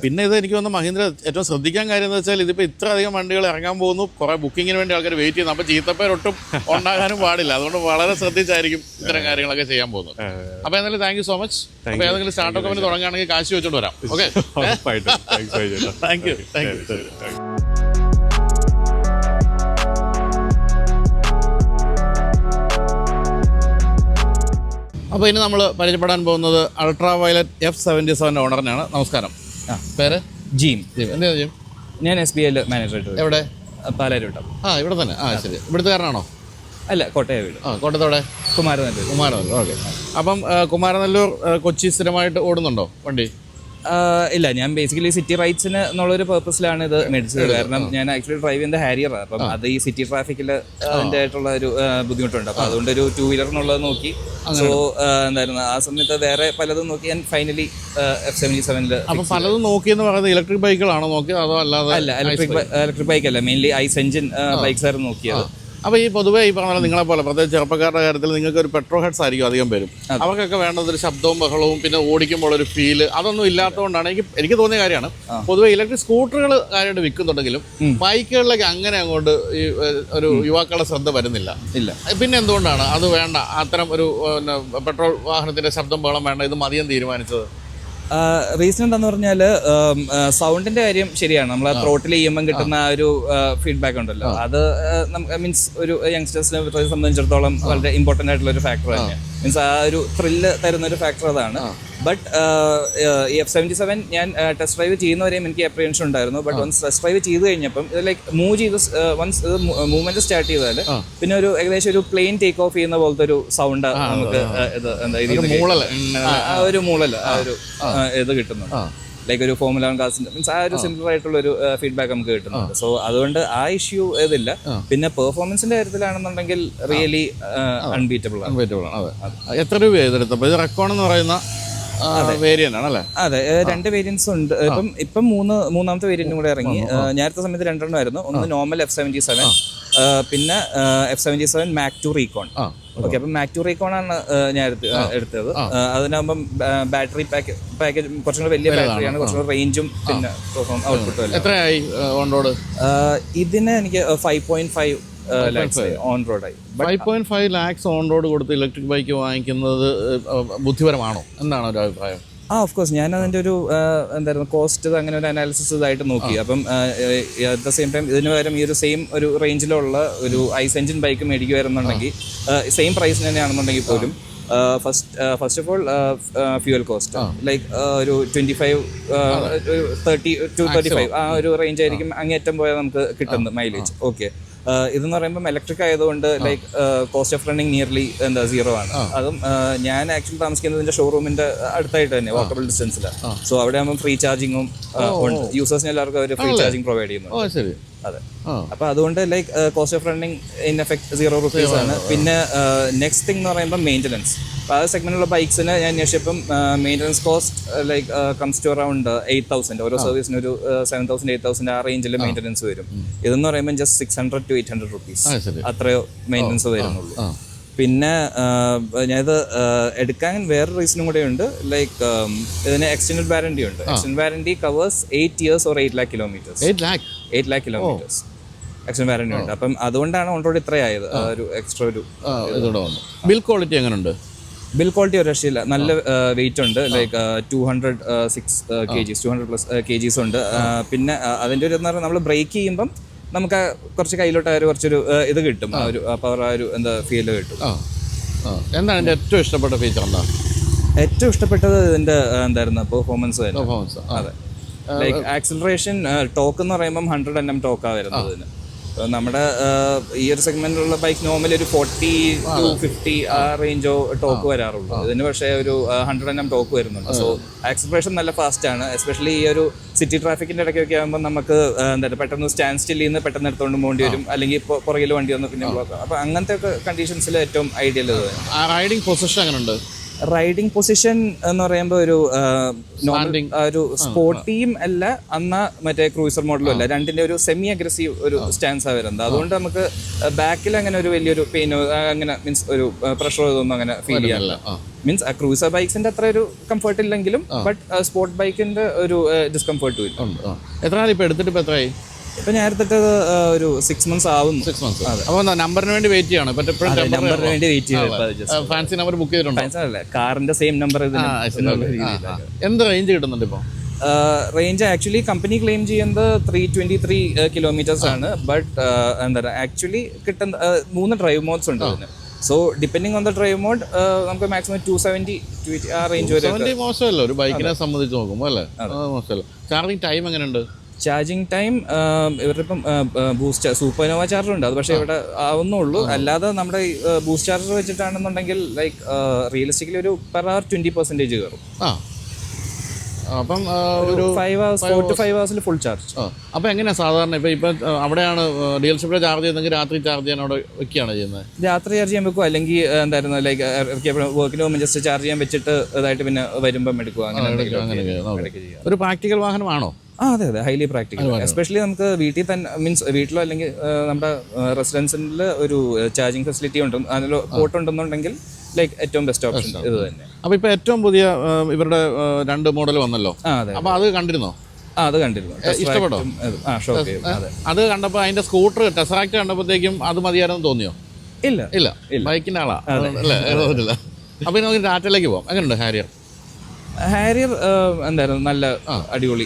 പിന്നെ ഇത് എനിക്ക് തോന്നുന്നു മഹീന്ദ്ര ഏറ്റവും ശ്രദ്ധിക്കാൻ കാര്യം എന്ന് വെച്ചാൽ ഇതിപ്പോൾ ഇത്ര അധികം വണ്ടികൾ ഇറങ്ങാൻ പോകുന്നു, കുറേ ബുക്കിങ്ങിന് വേണ്ടി ആൾക്കാർ വെയിറ്റ് ചെയ്യുന്നു. അപ്പോൾ ചീത്തപ്പേരൊട്ടും ഉണ്ടാകാനും പാടില്ല. അതുകൊണ്ട് വളരെ ശ്രദ്ധിച്ചായിരിക്കും ഇത്തരം കാര്യങ്ങളൊക്കെ ചെയ്യാൻ പോകുന്നത്. അപ്പോൾ എന്തായാലും താങ്ക് യു സോ മച്ച്. അപ്പോൾ ഏതെങ്കിലും സ്റ്റാർട്ടപ്പ് കമ്പനി തുടങ്ങുകയാണെങ്കിൽ കാശ് വെച്ചോണ്ട് വരാം. Okay, thank you. അപ്പോൾ ഇനി നമ്മൾ പരിചയപ്പെടാൻ പോകുന്നത് അൾട്രാ വയലറ്റ് F77 ഓണറിനാണ്. നമസ്കാരം. പേര്? ജീം. എന്താ ജീം? ഞാൻ SBIയിൽ മാനേജറായിട്ട്. എവിടെ? പാലാരിവട്ടം. ഇവിടെ തന്നെ. ശരി. ഇവിടുത്തെ കാരനാണോ? അല്ല, കോട്ടയം വീട്. കോട്ടയത്തോടെ? കുമാരനെല്ലൂർ. ഓക്കെ. അപ്പം കുമാരനെല്ലൂർ കൊച്ചി സ്ഥിരമായിട്ട് ഓടുന്നുണ്ടോ വണ്ടി? ഇല്ല, ഞാൻ ബേസിക്കലി സിറ്റി റൈറ്റ്സിന് എന്നുള്ളൊരു പേർപ്പസിലാണ് ഇത് മേടിച്ചത്. കാരണം ഞാൻ ആക്ച്വലി ഡ്രൈവ് ചെയ്യുന്ന ഹാരിയറാണ്. അപ്പം അത് ഈ സിറ്റി ട്രാഫിക്കിൽ അതിൻ്റെ ആയിട്ടുള്ള ഒരു ബുദ്ധിമുട്ടുണ്ട്. അപ്പം അതുകൊണ്ട് ഒരു 2 വീലറിനുള്ളത് നോക്കി. സോ എന്തായിരുന്നു ആ സമയത്ത് വേറെ പലതും നോക്കി ഞാൻ ഫൈനലി F77. അപ്പം പലതും നോക്കിയെന്ന് പറയുന്നത് ഇലക്ട്രിക് ബൈക്കുകളാണോ നോക്കിയത് അതോ അല്ലാതെ? അല്ല, ഇലക്ട്രിക് ബൈക്ക് അല്ല, മെയിൻലി ഐസ് എഞ്ചിൻ ബൈക്സ് ആയിരുന്നു നോക്കിയത്. അപ്പോൾ ഈ പൊതുവേ ഈ പറഞ്ഞ നിങ്ങളെ പോലെ പ്രത്യേകിച്ച് ചെറുപ്പക്കാരുടെ കാര്യത്തിൽ നിങ്ങൾക്ക് ഒരു പെട്രോൾ ഹെഡ്സ് ആയിരിക്കും അധികം പേരും. അവർക്കൊക്കെ വേണ്ടത് ഒരു ശബ്ദവും ബഹളവും പിന്നെ ഓടിക്കുമ്പോൾ ഒരു ഫീല് അതൊന്നും ഇല്ലാത്തതുകൊണ്ടാണ് എനിക്ക് തോന്നിയ കാര്യമാണ്. പൊതുവേ ഇലക്ട്രിക് സ്കൂട്ടറുകൾ കാര്യമായിട്ട് വിൽക്കുന്നുണ്ടെങ്കിലും ബൈക്കുകളിലേക്ക് അങ്ങനെ അങ്ങോട്ട് ഈ ഒരു യുവാക്കളുടെ ശ്രദ്ധ വരുന്നില്ല. പിന്നെ എന്തുകൊണ്ടാണ് അത് വേണ്ട, അത്തരം ഒരു പെട്രോൾ വാഹനത്തിന്റെ ശബ്ദം ബഹളം വേണ്ട, ഇത് മതിയെന്ന് തീരുമാനിച്ചത്? റീസൺ എന്താന്ന് പറഞ്ഞാൽ സൗണ്ടിന്റെ കാര്യം ശരിയാണ്. നമ്മൾ ത്രോട്ടിൽ ചെയ്യുമ്പോൾ കിട്ടുന്ന ആ ഒരു ഫീഡ്ബാക്ക് ഉണ്ടല്ലോ, അത് മീൻസ് ഒരു യങ്സ്റ്റേഴ്സിനെ സംബന്ധിച്ചിടത്തോളം വളരെ ഇമ്പോർട്ടൻ്റ് ആയിട്ടുള്ള ഒരു ഫാക്ടർ തന്നെയാണ്. മീൻസ് ആ ഒരു ത്രില്ല് തരുന്ന ഒരു ഫാക്ടർ അതാണ്. ബട്ട് F77 ഞാൻ ടെസ്റ്റ് ഡ്രൈവ് ചെയ്യുന്നവരെയും എനിക്ക് അപ്രിയൻഷൻ ഉണ്ടായിരുന്നു. ബട്ട് വൺസ് ടെസ്റ്റ് ഡ്രൈവ് ചെയ്ത് കഴിഞ്ഞപ്പം ഇത് ലൈക്ക് മൂവ് ചെയ്ത് വൺസ് ഇത് മൂവ്മെന്റ് സ്റ്റാർട്ട് ചെയ്താൽ പിന്നെ ഒരു ഏകദേശം ഒരു പ്ലെയിൻ ടേക്ക് ഓഫ് ചെയ്യുന്ന പോലത്തെ ഒരു സൗണ്ട് നമുക്ക് ഇത് എന്താ ആ ഒരു മൂളല് ആ ഒരു ഇത് കിട്ടുന്നുണ്ട്. ലൈക്ക് ഒരു ഫോർമുല 1 കാസിന്റെ മീൻസ് ആ ഒരു സിമ്പിൾ ആയിട്ടുള്ള ഒരു ഫീഡ്ബാക്ക് നമുക്ക് കിട്ടുന്നുണ്ട്. സോ അതുകൊണ്ട് ആ ഇഷ്യൂ ഇതില്ല. പിന്നെ പെർഫോമൻസിന്റെ കാര്യത്തിലാണെന്നുണ്ടെങ്കിൽ റിയലി അൺബീറ്റബിൾ ആണ്. എത്ര രൂപ ചെയ്തെടുത്തപ്പോൾ ഇത് റെക്കോൺ എന്ന് പറയുന്ന വേരിയന്റ് ആണല്ലേ? അതെ, 2 വേരിയൻസ് ഉണ്ട്. ഇപ്പം മൂന്നാമത്തെ വേരിയന്റും കൂടെ ഇറങ്ങി. നേരത്തെ സമയത്ത് 2 എണ്ണമായിരുന്നു. ഒന്ന് നോർമൽ F77, പിന്നെ F77 Mac 2 Recon. ഓക്കെ, അപ്പം Mac 2 Recon ആണ് ഞാൻ എടുത്തത്. അതിനാകുമ്പം ബാറ്ററി പാക്കേജ് കുറച്ചും കൂടെ വലിയ ബാറ്ററിയാണ്, കുറച്ചും കൂടെ റേഞ്ചും പിന്നെ ഔട്ട്പുട്ടും. എത്രയായി ഓൺ റോഡ്? ഇതിന് എനിക്ക് 5.5 lakhs ഓൺ റോഡായി. 5.5 lakhs ഓൺ റോഡ് കൊടുത്ത് ഇലക്ട്രിക് ബൈക്ക് വാങ്ങിക്കുന്നത് ബുദ്ധിപരമാണോ? എന്താണ് ഒരു അഭിപ്രായം? ഓഫ് കോഴ്സ് ഞാൻ അതിൻ്റെ ഒരു എന്തായിരുന്നു കോസ്റ്റ് അങ്ങനെ ഒരു അനാലിസിസ് ഇതായിട്ട് നോക്കി. അപ്പം അറ്റ് ദ സെയിം ടൈം ഇതിന് പകരം ഈ ഒരു സെയിം ഒരു റേഞ്ചിലുള്ള ഒരു ഐസ് എഞ്ചിൻ ബൈക്ക് മേടിക്കുമായിരുന്നുണ്ടെങ്കിൽ സെയിം പ്രൈസിന് തന്നെയാണെന്നുണ്ടെങ്കിൽ പോലും first of all fuel cost like ഒരു 30 to 35 ആ ഒരു റേഞ്ച് ആയിരിക്കും അങ്ങേറ്റം പോയാൽ നമുക്ക് കിട്ടുന്നത് മൈലേജ്. ഓക്കെ, ഇതെന്ന് പറയുമ്പോൾ ഇലക്ട്രിക് ആയതുകൊണ്ട് like cost of running nearly എന്താ 0 ആണ്. അതും ഞാൻ ആക്ച്വലി താമസിക്കുന്നതിന്റെ ഷോറൂമിന്റെ അടുത്തായിട്ട് തന്നെ വാക്കബിൾ ഡിസ്റ്റൻസിലാണ്. സോ അവിടെ ആകുമ്പോൾ ഫ്രീ ചാർജിങ്ങും ഉണ്ട്. യൂസേഴ്സിന് എല്ലാവർക്കും അവർ ഫ്രീ ചാർജിങ് പ്രൊവൈഡ് ചെയ്യുന്നുണ്ട്. അതെ, അപ്പൊ അതുകൊണ്ട് like cost of running in effect 0 rupees ആണ്. പിന്നെ നെക്സ്റ്റ് തിങ് എന്ന് പറയുമ്പോൾ മെയിൻ്റനൻസ്. അപ്പോൾ ആ സെഗ്മെന്റിലുള്ള ബൈക്സിന് ഞാൻ അന്വേഷിച്ചപ്പം maintenance cost like comes to around 8,000. ഓരോ സർവീസിന് ഒരു 7,000 8,000 ആ റേഞ്ചിൽ മെയിൻ്റനൻസ് വരും. ഇതെന്ന് പറയുമ്പോൾ ജസ്റ്റ് 600 to 800 rupees അത്രയോ മെയിൻ്റനൻസ് വരുന്നുള്ളൂ. പിന്നെ ഞാനിത് എടുക്കാൻ വേറെ റീസണും കൂടെ ഉണ്ട്. ലൈക്ക് ഇതിന് എക്സ്റ്റൻഡഡ് വാറണ്ടി ഉണ്ട്. Extend warranty covers 8 years or 8 lakh kilometers. 8 lakh kilometers extend warranty ഉണ്ട്. അപ്പം അതുകൊണ്ടാണ് ഓൺ റോഡ് ഇത്രയായത്. ഒരു എക്സ്ട്രാ ഒരു ബിൽ ക്വാളിറ്റി എങ്ങനെയുണ്ട്? ബിൽ ക്വാളിറ്റി ഒരു രക്ഷയില്ല. നല്ല വെയിറ്റ് ഉണ്ട്. ലൈക്ക് 206 kgs 200+ kgs ഉണ്ട്. പിന്നെ അതിൻ്റെ ഒരു എന്താ പറയുക, നമ്മൾ ബ്രേക്ക് ചെയ്യുമ്പം നമുക്ക് കുറച്ച് കയ്യിലോട്ട് കുറച്ചൊരു ഇത് കിട്ടും, ആ ഒരു പവർ, ആ ഒരു എന്താ ഫീൽ കിട്ടും. എന്താണ് എൻ്റെ ഏറ്റവും ഇഷ്ടപ്പെട്ട ഫീച്ചർ? എന്താ ഏറ്റവും ഇഷ്ടപ്പെട്ടത് ഇതിൻ്റെ എന്തായിരുന്നു പെർഫോമൻസ് തന്നെ. അതെ, ലൈക്ക് ആക്സിലറേഷൻ ടോക്ക് എന്ന് പറയുമ്പം 100 Nm ടോക്കാണ് വരുന്നത് ഇതിന്. നമ്മുടെ ഈ ഒരു സെഗ്മെന്റിലുള്ള ബൈക്ക് നോർമലി ഒരു 40 to 50 ആ റേഞ്ചോ ടോക്ക് വരാറുള്ളൂ. ഇതിന് പക്ഷേ ഒരു 100 Nm ടോക്ക് വരുന്നുണ്ട്. സോ ആക്സിലറേഷൻ നല്ല ഫാസ്റ്റ് ആണ്. എസ്പെഷ്യലി ഈ ഒരു സിറ്റി ട്രാഫിക്കിന്റെ ഇടയ്ക്കൊക്കെ ആകുമ്പോൾ നമുക്ക് എന്താ പെട്ടെന്ന് സ്റ്റാൻഡ് സ്റ്റിൽ നിന്ന് പെട്ടെന്ന് എടുത്തുകൊണ്ട് പോകേണ്ടി വരും, അല്ലെങ്കിൽ പുറകിൽ വണ്ടി വന്ന് പിന്നെ ബ്ലോക്ക്. അപ്പോൾ അങ്ങനത്തെ ഒക്കെ കണ്ടീഷൻസിൽ ഏറ്റവും ഐഡിയൽ ഇത്. റൈഡിംഗ് പൊസിഷൻ എങ്ങനെയുണ്ട്? റൈഡിംഗ് പൊസിഷൻ എന്ന് പറയുമ്പോൾ ഒരു സ്പോർട്ടിയും അല്ല, എന്നാ മറ്റേ ക്രൂസർ മോഡലും അല്ല, രണ്ടിന്റെ ഒരു സെമി അഗ്രസീവ് ഒരു സ്റ്റാൻസാണ് വരുന്നത്. അതുകൊണ്ട് നമുക്ക് ബാക്കിൽ അങ്ങനെ ഒരു വലിയൊരു പെയിനോ അങ്ങനെ മീൻസ് ഒരു പ്രഷറോ ഇതൊന്നും അങ്ങനെ ഫീൽ ചെയ്യാറില്ല. മീൻസ് ക്രൂസർ ബൈക്സിന്റെ അത്ര ഒരു കംഫർട്ട് ഇല്ലെങ്കിലും ബട്ട് സ്പോർട്ട് ബൈക്കിന്റെ ഒരു ഡിസ്കംഫർട്ട് വരും. എത്ര നാൾ ഇപ്പോൾ എടുത്തിട്ട്? ഇപ്പോൾ എത്രയായി? ഇപ്പൊ ഞാൻ എടുത്തിട്ട് ഒരു 6 months ആവുന്നു. 6 months. അപ്പോൾ നമ്പറിന് വേണ്ടി വെയിറ്റ് ചെയ്യണം. നമ്പറിന് വേണ്ടി വെയിറ്റ് ചെയ്യും. ഫാൻസി നമ്പർ ബുക്ക് ചെയ്തിട്ടുണ്ടോ? ഫാൻസി അല്ല, കാറിന്റെ സെയിം നമ്പർ. എന്ത് റേഞ്ച് കിട്ടുന്നുണ്ട് ഇപ്പോൾ? റേഞ്ച് ആക്ച്വലി കമ്പനി ക്ലെയിം ചെയ്യുന്നത് 323 kilometers ആണ്. ബട്ട് എന്താ പറയുക, ആക്ച്വലി കിട്ടുന്ന 3 ഡ്രൈവ് മോഡ്സ് ഉണ്ട് അതിന്. So depending on the drive mode നമുക്ക് മാക്സിമം 270 ആ റേഞ്ച് വരെ. മോശമല്ല ഒരു ബൈക്കിനെ സംബന്ധിച്ച് നോക്കുമ്പോൾ അല്ലേ? മോശമല്ല. ചാർജിങ് ടൈം എങ്ങനെയുണ്ട്? ചാർജിങ് ടൈം ഇവരുടെ ഇപ്പം ബൂസ്റ്റ് സൂപ്പർനോവ ചാർജർ ഉണ്ട്, അത് പക്ഷേ ഇവിടെ ആവുന്നുള്ളൂ. അല്ലാതെ നമ്മുടെ ബൂസ്റ്റ് ചാർജർ വെച്ചിട്ടാണെന്നുണ്ടെങ്കിൽ ലൈക്ക് റിയലിസ്റ്റിക്കലി ഒരു പെർ അവർ 20% കയറും. അപ്പം ഒരു 4 to 5 hours ഫുൾ ചാർജ്. അപ്പോൾ എങ്ങനെയാണ് സാധാരണ ഇപ്പം അവിടെയാണ് ഡീലർഷിപ്പിൽ ചാർജ് ചെയ്യുന്നെങ്കിൽ രാത്രി ചാർജ് ചെയ്യാൻ അവിടെ വെക്കുകയാണ് ചെയ്യുന്നത്? രാത്രി ചാർജ് ചെയ്യാൻ വെക്കുക, അല്ലെങ്കിൽ എന്തായിരുന്നു ലൈക്ക് വർക്കിന് പോകുമ്പോൾ ജസ്റ്റ് ചാർജ് ചെയ്യാൻ വെച്ചിട്ട് ഇതായിട്ട് പിന്നെ വരുമ്പം എടുക്കുക. അങ്ങനെ ഒരു പ്രാക്ടിക്കൽ വാഹനമാണോ? അതെ അതെ, ഹൈലി പ്രാക്ടിക്കൽ. എസ്പെഷ്യലി നമുക്ക് വീട്ടിൽ തന്നെ മീൻസ് വീട്ടിലോ അല്ലെങ്കിൽ നമ്മുടെ റെസിഡൻസിൽ ഒരു ചാർജിങ് ഫെസിലിറ്റി ഉണ്ട്, അതിൽ പോർട്ട് ഉണ്ടെന്നുണ്ടെങ്കിൽ ലൈക്ക് ഏറ്റവും ബെസ്റ്റ് ഓപ്ഷൻ ഇത് തന്നെ. അപ്പോൾ ഇപ്പോൾ ഏറ്റവും പുതിയ ഇവരുടെ 2 മോഡൽ വന്നല്ലോ, അതെ. അപ്പോൾ അത് കണ്ടിരുന്നോ? അത് കണ്ടിരുന്നു. ഇഷ്ടപ്പെട്ടോ? അത് കണ്ടപ്പോൾ അതിന്റെ സ്കൂട്ടർ ടെസ്റാക്ട് കണ്ടപ്പോഴത്തേക്കും അത് മതിയായിരുന്നു തോന്നിയോ? ഇല്ല ഇല്ല, ബൈക്കിന്റെ ആളാ അല്ലേ? അപ്പോൾ നമുക്ക് ടാറ്റയിലേക്ക് പോകാം. എങ്ങനെയുണ്ട് ഹാരിയർ? ഹാരിയർ എന്തായിരുന്നു, നല്ല അടിപൊളി.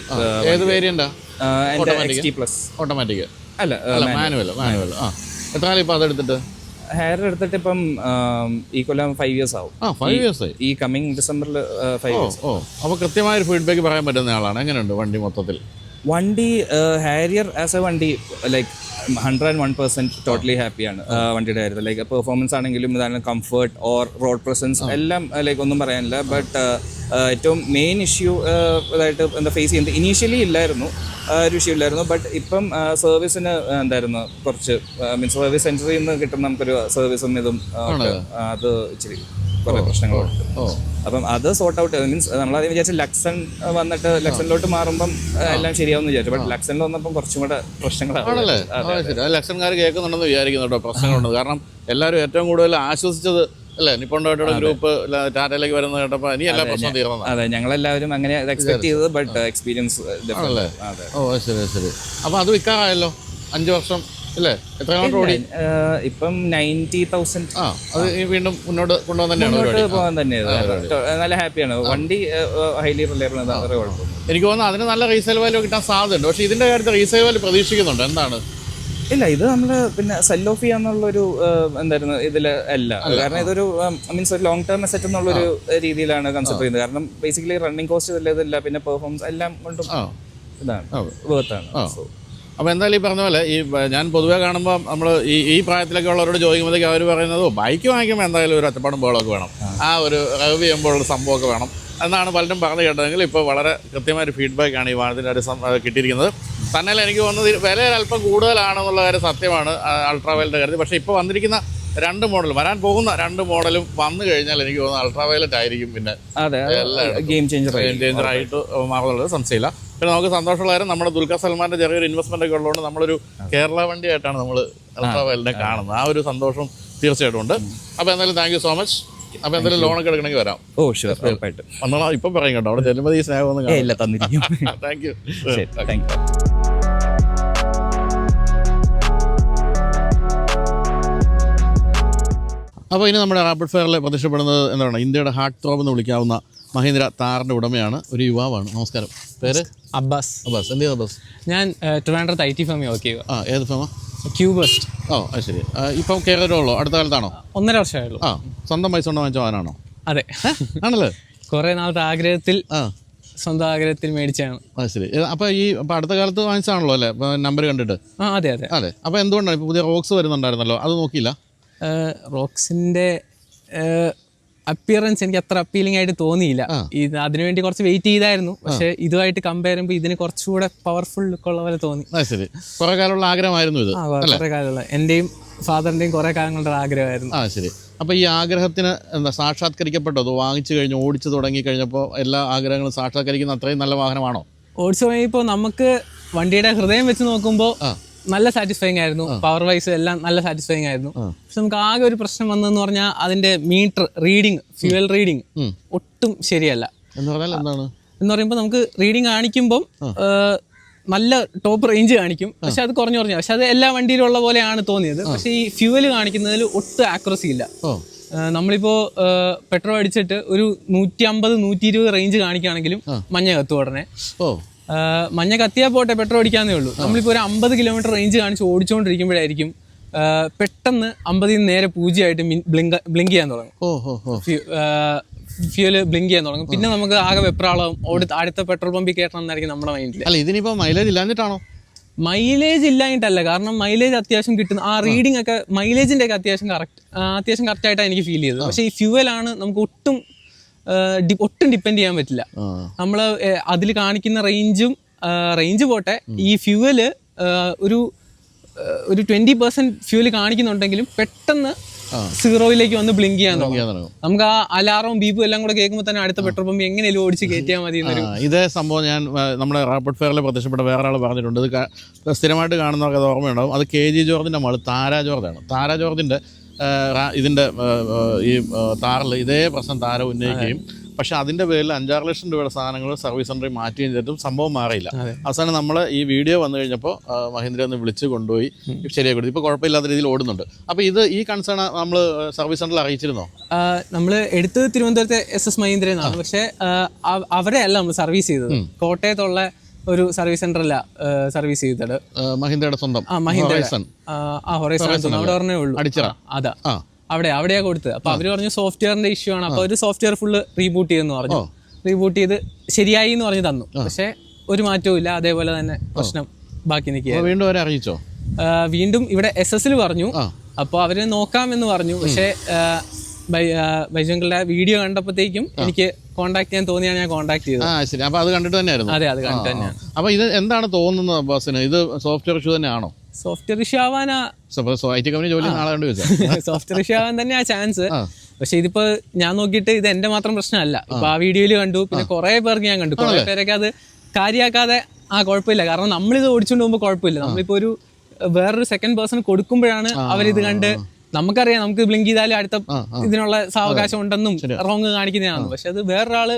ഏത് വേരിയന്റാ? ഓട്ടോമാറ്റിക് അല്ല, മാനുവൽ. എത്ര കാലം ഇപ്പൊ അതെടുത്തിട്ട്? ഹാരിയർ എടുത്തിട്ട് ഇപ്പം ഈ കൊല്ലം 5 years ആവും. 5 years ഈ കമ്മിങ് ഡിസംബറിൽ 5 years. അപ്പോൾ കൃത്യമായൊരു ഫീഡ്ബാക്ക് പറയാൻ പറ്റുന്ന ആളാണ്. എങ്ങനെയുണ്ട് വണ്ടി മൊത്തത്തിൽ? വണ്ടി ഹാരിയർ ആസ് എ വണ്ടി ലൈക്ക് 101% ടോട്ടലി ഹാപ്പിയാണ് വണ്ടിയുടെ കാര്യത്തിൽ. ലൈക്ക് പെർഫോമൻസ് ആണെങ്കിലും ഇതാണെങ്കിലും കംഫർട്ട് ഓർ റോഡ് പ്രസൻസ് എല്ലാം ലൈക്ക് ഒന്നും പറയാനില്ല. ബട്ട് ഏറ്റവും മെയിൻ ഇഷ്യൂ ഇതായിട്ട് എന്താ ഫേസ് ചെയ്യുന്നത് ഇനീഷ്യലി ഇല്ലായിരുന്നു, ഒരു ഇഷ്യൂ ഇല്ലായിരുന്നു. ബട്ട് ഇപ്പം സർവീസിന് എന്തായിരുന്നു കുറച്ച് മീൻസ് സർവീസ് സെൻറ്ററിൽ നിന്ന് കിട്ടുന്ന നമുക്കൊരു സർവീസും ഇതും അത് ഇച്ചിരി കുറേ പ്രശ്നങ്ങളുണ്ട്. അപ്പം അത് സോർട്ട് ഔട്ട് മീൻസ് നമ്മളാദ്യം വിചാരിച്ച ലക്സൺ വന്നിട്ട് ലക്സണിലോട്ട് മാറുമ്പം എല്ലാം ശരിയാവുമെന്ന് വിചാരിച്ചു. ബട്ട് ലക്സണിൽ വന്നപ്പം കുറച്ചും കൂടെ പ്രശ്നങ്ങളാണല്ലേ? ലക്ഷൻകാർ കേൾക്കുന്നുണ്ടോ വിചാരിക്കുന്നു കേട്ടോ, പ്രശ്നങ്ങളുണ്ട്. കാരണം എല്ലാവരും ഏറ്റവും കൂടുതൽ ആശ്വസിച്ചത് അല്ലേ നിപ്പോൺ ടൊയോട്ടയുടെ ഗ്രൂപ്പ് ടാറ്റയിലേക്ക് വരുന്നത് കേട്ടപ്പോൾ ഇനി എല്ലാ പ്രശ്നം തീർന്നത്. അതെ, ഞങ്ങളെല്ലാവരും അങ്ങനെ എക്സ്പെക്ട് ചെയ്തത്. ബട്ട് എക്സ്പീരിയൻസ് ആണല്ലേ? ശരി. അപ്പോൾ അത് വിൽക്കാറായല്ലോ, 5 വർഷം അല്ലേ? എത്ര കിലോമീറ്റർ ഓടി? ഇപ്പം 90,000. അത് വീണ്ടും മുന്നോട്ട് കൊണ്ടുപോകാൻ പോകാൻ തന്നെയാണ്. നല്ല ഹാപ്പിയാണ്. വണ്ടി ഹൈലി റിലയബിൾ, വേറെ കുഴപ്പമില്ല. എനിക്ക് തോന്നുന്നു അതിന് നല്ല റീസെയിൽ വാല്യൂ കിട്ടാൻ സാധ്യതയുണ്ട്. പക്ഷേ ഇതിന്റെ കാര്യത്തിൽ റീസെയിൽ വാല്യൂ പ്രതീക്ഷിക്കുന്നുണ്ട്. എന്താണ്? ഇല്ല, ഇത് നമ്മൾ പിന്നെ സെൽ ഓഫ് ചെയ്യാന്നുള്ളൊരു എന്തായിരുന്നു ഇതിൽ അല്ല. കാരണം ഇതൊരു മീൻസ് ഒരു ലോങ് ടേം അസറ്റ് എന്നുള്ളൊരു രീതിയിലാണ് കൺസിഡർ ചെയ്യുന്നത്. കാരണം ബേസിക്കലി റണ്ണിങ് കോസ്റ്റ് ഇതില്ല, പിന്നെ പെർഫോമൻസ് എല്ലാം കൊണ്ടും ഇതാണ് വേർത്താണ്. അപ്പോൾ എന്തായാലും ഈ പറഞ്ഞ പോലെ ഈ ഞാൻ പൊതുവേ കാണുമ്പോൾ നമ്മൾ ഈ പ്രായത്തിലൊക്കെ ഉള്ളവരോട് ചോദിക്കുമ്പോഴത്തേക്ക് അവർ പറയുന്നത് ബൈക്ക് വാങ്ങിക്കുമ്പോൾ എന്തായാലും ഒരു ഒറ്റപ്പാടും ബോളൊക്കെ വേണം, ഒരു റവ് ചെയ്യുമ്പോഴുള്ള സംഭവമൊക്കെ വേണം എന്നാണ് പലരും പറഞ്ഞു കേട്ടതെങ്കിൽ ഇപ്പോൾ വളരെ കൃത്യമായൊരു ഫീഡ്ബാക്കാണ് ഈ വാഹനത്തിൻ്റെ ഒരു കിട്ടിയിരിക്കുന്നത്. തന്നെയല്ല എനിക്ക് തോന്നുന്നത് വില അല്പം കൂടുതലാണെന്നുള്ള കാര്യം സത്യമാണ് അൾട്രാവയലിൻ്റെ കാര്യത്തിൽ. പക്ഷേ ഇപ്പോൾ വന്നിരിക്കുന്ന 2 മോഡലും വരാൻ പോകുന്ന 2 മോഡലും വന്നു കഴിഞ്ഞാൽ എനിക്ക് തോന്നുന്നു അൾട്രാവയലറ്റ് ആയിരിക്കും പിന്നെ ഗെയിം ചേഞ്ചർ ആയിട്ട് മാറുന്നുള്ളത് സംശയമില്ല. പിന്നെ നമുക്ക് സന്തോഷമുള്ള കാര്യം നമ്മുടെ ദുൽഖർ സൽമാൻ്റെ ചെറിയൊരു ഇൻവെസ്റ്റ്മെൻ്റ് ഒക്കെ ഉള്ളതുകൊണ്ട് നമ്മളൊരു കേരള വണ്ടിയായിട്ടാണ് നമ്മൾ അൾട്രാവയലിനെ കാണുന്നത്. ആ ഒരു സന്തോഷം തീർച്ചയായിട്ടും ഉണ്ട്. അപ്പോൾ എന്തായാലും താങ്ക് യു സോ മച്ച്. അപ്പോൾ എന്തായാലും ലോണൊക്കെ എടുക്കണമെങ്കിൽ വരാം. വന്നോളാം. ഇപ്പം പറയും കേട്ടോ, അവിടെ ചെല്ലുമ്പോൾ ഈ സ്നേഹം ഒന്നും കാണില്ല. Thank you. അപ്പോൾ ഇനി നമ്മുടെ റാപ്പിഡ് ഫയറിൽ പ്രത്യക്ഷപ്പെടുന്നത് എന്താണ്, ഇന്ത്യയുടെ ഹാർട്ട് ത്രോബ് എന്ന് വിളിക്കാവുന്ന മഹീന്ദ്ര താറിൻ്റെ ഉടമയാണ്, ഒരു യുവാവാണ്. നമസ്കാരം. പേര്? അബ്ബാസ്. എന്ത് ചെയ്യുന്നു അബ്ബാസ്? ഞാൻ ട്രിവാൻഡ്രത്ത് IT ഫേമിൽ വർക്ക് ചെയ്യുക. ഏത് ഫേമാ? ക്യൂബസ്റ്റ്. അത് ശരി. ഇപ്പം കയറുള്ളൂ? അടുത്ത കാലത്താണോ? 1.5 വർഷമായുള്ളൂ. സ്വന്തം പൈസ കൊണ്ട് വാങ്ങിച്ച വാഹനമാണോ? അതെ. ആണല്ലേ? കുറേ നാളത്തെ ആഗ്രഹത്തിൽ സ്വന്തം ആഗ്രഹത്തിൽ മേടിച്ചാണ്. ശരി. അപ്പോൾ അടുത്ത കാലത്ത് വാങ്ങിച്ചാണല്ലോ അല്ലേ, നമ്പർ കണ്ടിട്ട്? അതെ. അപ്പോൾ എന്തുകൊണ്ടാണ് ഇപ്പോൾ പുതിയ റോക്സ് വരുന്നുണ്ടായിരുന്നല്ലോ, അത് നോക്കിയില്ല? റോക്സിൻ്റെ അപ്പിയറൻസ് എനിക്ക് അത്ര അപ്പീലിംഗ് ആയിട്ട് തോന്നിയില്ല. അതിനുവേണ്ടി കുറച്ച് വെയിറ്റ് ചെയ്തായിരുന്നു. പക്ഷെ ഇതുമായിട്ട് കമ്പയർ ചെയ്യുമ്പോൾ ഇതിന് കുറച്ചുകൂടെ പവർഫുൾ ലുക്കുള്ള പോലെ തോന്നി. ശരി. കുറേ കാലമുള്ള ആഗ്രഹമായിരുന്നു ഇത്? കുറേ കാലമുള്ള എൻ്റെയും ഫാദറിൻ്റെയും കുറേ കാലങ്ങളുടെ ആഗ്രഹമായിരുന്നു. ശരി. അപ്പോൾ ഈ ആഗ്രഹത്തിന് എന്താ സാക്ഷാത്കരിക്കപ്പെട്ടോ? അത് വാങ്ങിച്ചു കഴിഞ്ഞ് ഓടിച്ചു തുടങ്ങി കഴിഞ്ഞപ്പോൾ എല്ലാ ആഗ്രഹങ്ങളും സാക്ഷാത്കരിക്കുന്ന അത്രയും നല്ല വാഹനമാണോ? ഓടിച്ചു തുടങ്ങിയപ്പോൾ നമുക്ക് വണ്ടിയുടെ ഹൃദയം വെച്ച് നോക്കുമ്പോൾ നല്ല സാറ്റിസ്ഫൈങ് ആയിരുന്നു. പവർ വൈസ് എല്ലാം നല്ല സാറ്റിസ്ഫൈങ് ആയിരുന്നു. പക്ഷെ നമുക്ക് ആകെ ഒരു പ്രശ്നം വന്നതെന്ന് പറഞ്ഞാൽ അതിന്റെ മീറ്റർ റീഡിങ്, ഫ്യൂവൽ റീഡിങ് ഒട്ടും ശരിയല്ല. എന്ന് പറയുമ്പോൾ നമുക്ക് റീഡിങ് കാണിക്കുമ്പം നല്ല ടോപ്പ് റേഞ്ച് കാണിക്കും, പക്ഷെ അത് കുറഞ്ഞു. പക്ഷെ അത് എല്ലാ വണ്ടിയിലും ഉള്ള പോലെയാണ് തോന്നിയത്. പക്ഷെ ഈ ഫ്യൂവൽ കാണിക്കുന്നതിൽ ഒട്ടും ആക്യുറസി ഇല്ല. നമ്മളിപ്പോ പെട്രോൾ അടിച്ചിട്ട് ഒരു 150-120 റേഞ്ച് കാണിക്കുകയാണെങ്കിലും മഞ്ഞ കത്തും ഉടനെ. മഞ്ഞ കത്തിയാൽ പോട്ടെ, പെട്രോൾ അടിക്കാന്നേ ഉള്ളൂ. നമ്മളിപ്പോൾ ഒരു 50 കിലോമീറ്റർ റേഞ്ച് കാണിച്ച് ഓടിച്ചുകൊണ്ടിരിക്കുമ്പോഴായിരിക്കും പെട്ടെന്ന് 50 നേരെ 0 ആയിട്ട് ബ്ലിങ്ക് ചെയ്യാൻ തുടങ്ങും. ഫ്യൂല് ബ്ലിങ്ക് ചെയ്യാൻ തുടങ്ങും. പിന്നെ നമുക്ക് ആകെ വെപ്രാളം, അടുത്ത പെട്രോൾ പമ്പിൽ കയറ്റണം എന്നായിരിക്കും നമ്മുടെ മൈൻഡിൽ. അല്ല, ഇതിനിപ്പോൾ മൈലേജ് ഇല്ലാഞ്ഞിട്ടാണോ? മൈലേജ് ഇല്ലാഞ്ഞിട്ടല്ല, കാരണം മൈലേജ് അത്യാവശ്യം കിട്ടുന്ന ആ റീഡിംഗ് ഒക്കെ മൈലേജിന്റെ ഒക്കെ അത്യാവശ്യം കറക്റ്റ് ആയിട്ടാണ് എനിക്ക് ഫീൽ ചെയ്തത്. പക്ഷേ ഈ ഫ്യൂവലാണ് നമുക്ക് ഒട്ടും ഡിപ്പെൻഡ് ചെയ്യാൻ പറ്റില്ല. നമ്മൾ അതിൽ കാണിക്കുന്ന റേഞ്ച് പോട്ടെ, ഈ ഫ്യൂവല് ഒരു 20% ഫ്യൂവൽ കാണിക്കുന്നുണ്ടെങ്കിലും പെട്ടെന്ന് സീറോയിലേക്ക് വന്ന് ബ്ലിങ്ക് ചെയ്യാൻ തുടങ്ങും. നമുക്ക് ആ അലാറവും ബീപ്പും എല്ലാം കൂടെ കേൾക്കുമ്പോൾ തന്നെ അടുത്ത പെട്രോൾ പമ്പ് എങ്ങനെയും ഓടിച്ച് കയറ്റിയാൽ മതി എന്നൊരു ഇതേ സംഭവം ഞാൻ നമ്മുടെ റാപ്പിഡ് ഫയറിൽ പ്രത്യക്ഷപ്പെട്ട വേറെ ആൾ പറഞ്ഞിട്ടുണ്ട്. ഇത് സ്ഥിരമായിട്ട് കാണുന്നവർക്ക് അത് ഓർമ്മയുണ്ടാവും. അത് KG ജോർജിൻ്റെ മകൾ താര ജോർജാണ്. താര ജോർജിൻ്റെ ഇതിൻ്റെ ഈ താറിൽ ഇതേ പ്രശ്നം താര ഉന്നയിക്കുകയും പക്ഷേ അതിൻ്റെ പേരിൽ 5-6 ലക്ഷം രൂപയുടെ സാധനങ്ങൾ സർവീസ് സെൻ്ററിൽ മാറ്റുകയും ചെയ്തിട്ടും സംഭവം മാറിയില്ല. അവസാനം നമ്മൾ ഈ വീഡിയോ വന്നു കഴിഞ്ഞപ്പോൾ മഹീന്ദ്ര ഒന്ന് വിളിച്ച് കൊണ്ടുപോയി ശരിയായി കൊടുത്തു. ഇപ്പോൾ കുഴപ്പമില്ലാത്ത രീതിയിൽ ഓടുന്നുണ്ട്. അപ്പോൾ ഈ കൺസേൺ നമ്മൾ സർവീസ് സെൻ്ററിൽ അറിയിച്ചിരുന്നോ? നമ്മൾ എടുത്തത് തിരുവനന്തപുരത്തെ SS മഹീന്ദ്രന്നാണ്. പക്ഷേ അവരെ അല്ല നമ്മൾ സർവീസ് ചെയ്തത്. കോട്ടയത്തുള്ള ഒരു സർവീസ് സെന്ററല്ല സർവീസ് ചെയ്തത്. മഹീന്ദ്രയുടെ സ്വന്തം ഹൊറൈസൺ അവിടെ പറഞ്ഞേ ഉള്ളൂ. അതാ അവിടെയാ കൊടുത്തത്. അപ്പൊ അവര് പറഞ്ഞു സോഫ്റ്റ്വെയറിന്റെ ഇഷ്യൂ ആണ്. അപ്പൊ ഒരു സോഫ്റ്റ്വെയർ ഫുള്ള് റീബൂട്ട് ചെയ്തെന്ന് പറഞ്ഞു. റീബൂട്ട് ചെയ്ത് ശരിയായി എന്ന് പറഞ്ഞ് തന്നു. പക്ഷെ ഒരു മാറ്റവും ഇല്ല, അതേപോലെ തന്നെ പ്രശ്നം ബാക്കി നിൽക്കുക. വീണ്ടും അവരെ അറിയിച്ചോ? വീണ്ടും ഇവിടെ SS പറഞ്ഞു. അപ്പോൾ അവര് നോക്കാമെന്ന് പറഞ്ഞു. പക്ഷെ ബൈജുങ്കളുടെ വീഡിയോ കണ്ടപ്പോഴത്തേക്കും എനിക്ക് കോൺടാക്ട് ചെയ്യാൻ തോന്നിയാണ് ഞാൻ കോൺടാക്ട് ചെയ്തത്. ശരി. അപ്പൊ അത് കണ്ടിട്ട് തന്നെയായിരുന്നു? അതെ, അത് കണ്ടിട്ട് തന്നെയാണ്. അപ്പൊ ഇത് എന്താണ് തോന്നുന്നത് ബസ്സിന്? ഇത് സോഫ്റ്റ്വെയർ ഇഷ്യൂ തന്നെയാണോ? സോഫ്റ്റ്വെയർ ഇഷ്യൂ ആവാനാ IT കമ്പനി ജോലി നാളെ കൊണ്ട് വെച്ചാൽ സോഫ്റ്റ്വെയർ ഇഷ്യൂ ആവാൻ തന്നെയാ ചാൻസ്. പക്ഷെ ഇതിപ്പോ ഞാൻ നോക്കിയിട്ട് ഇത് എന്റെ മാത്രം പ്രശ്നമല്ല. ഇപ്പൊ ആ വീഡിയോയിൽ കണ്ടു, പിന്നെ കുറെ പേർക്ക് ഞാൻ കണ്ടു. കുറെ പേരൊക്കെ അത് കാര്യമാക്കാതെ കുഴപ്പമില്ല, കാരണം നമ്മളിത് ഓടിച്ചുകൊണ്ട് പോകുമ്പോൾ കുഴപ്പമില്ല. നമ്മളിപ്പോ ഒരു വേറൊരു സെക്കൻഡ് പേഴ്സൺ കൊടുക്കുമ്പോഴാണ് അവരിത് കണ്ട്, നമുക്കറിയാം നമുക്ക് ബ്ലിങ്ക് ചെയ്താലും അടുത്ത ഇതിനുള്ള സാവകാശം ഉണ്ടെന്നും റോങ് കാണിക്കുന്നതാണ്. പക്ഷെ അത് വേറൊരാള്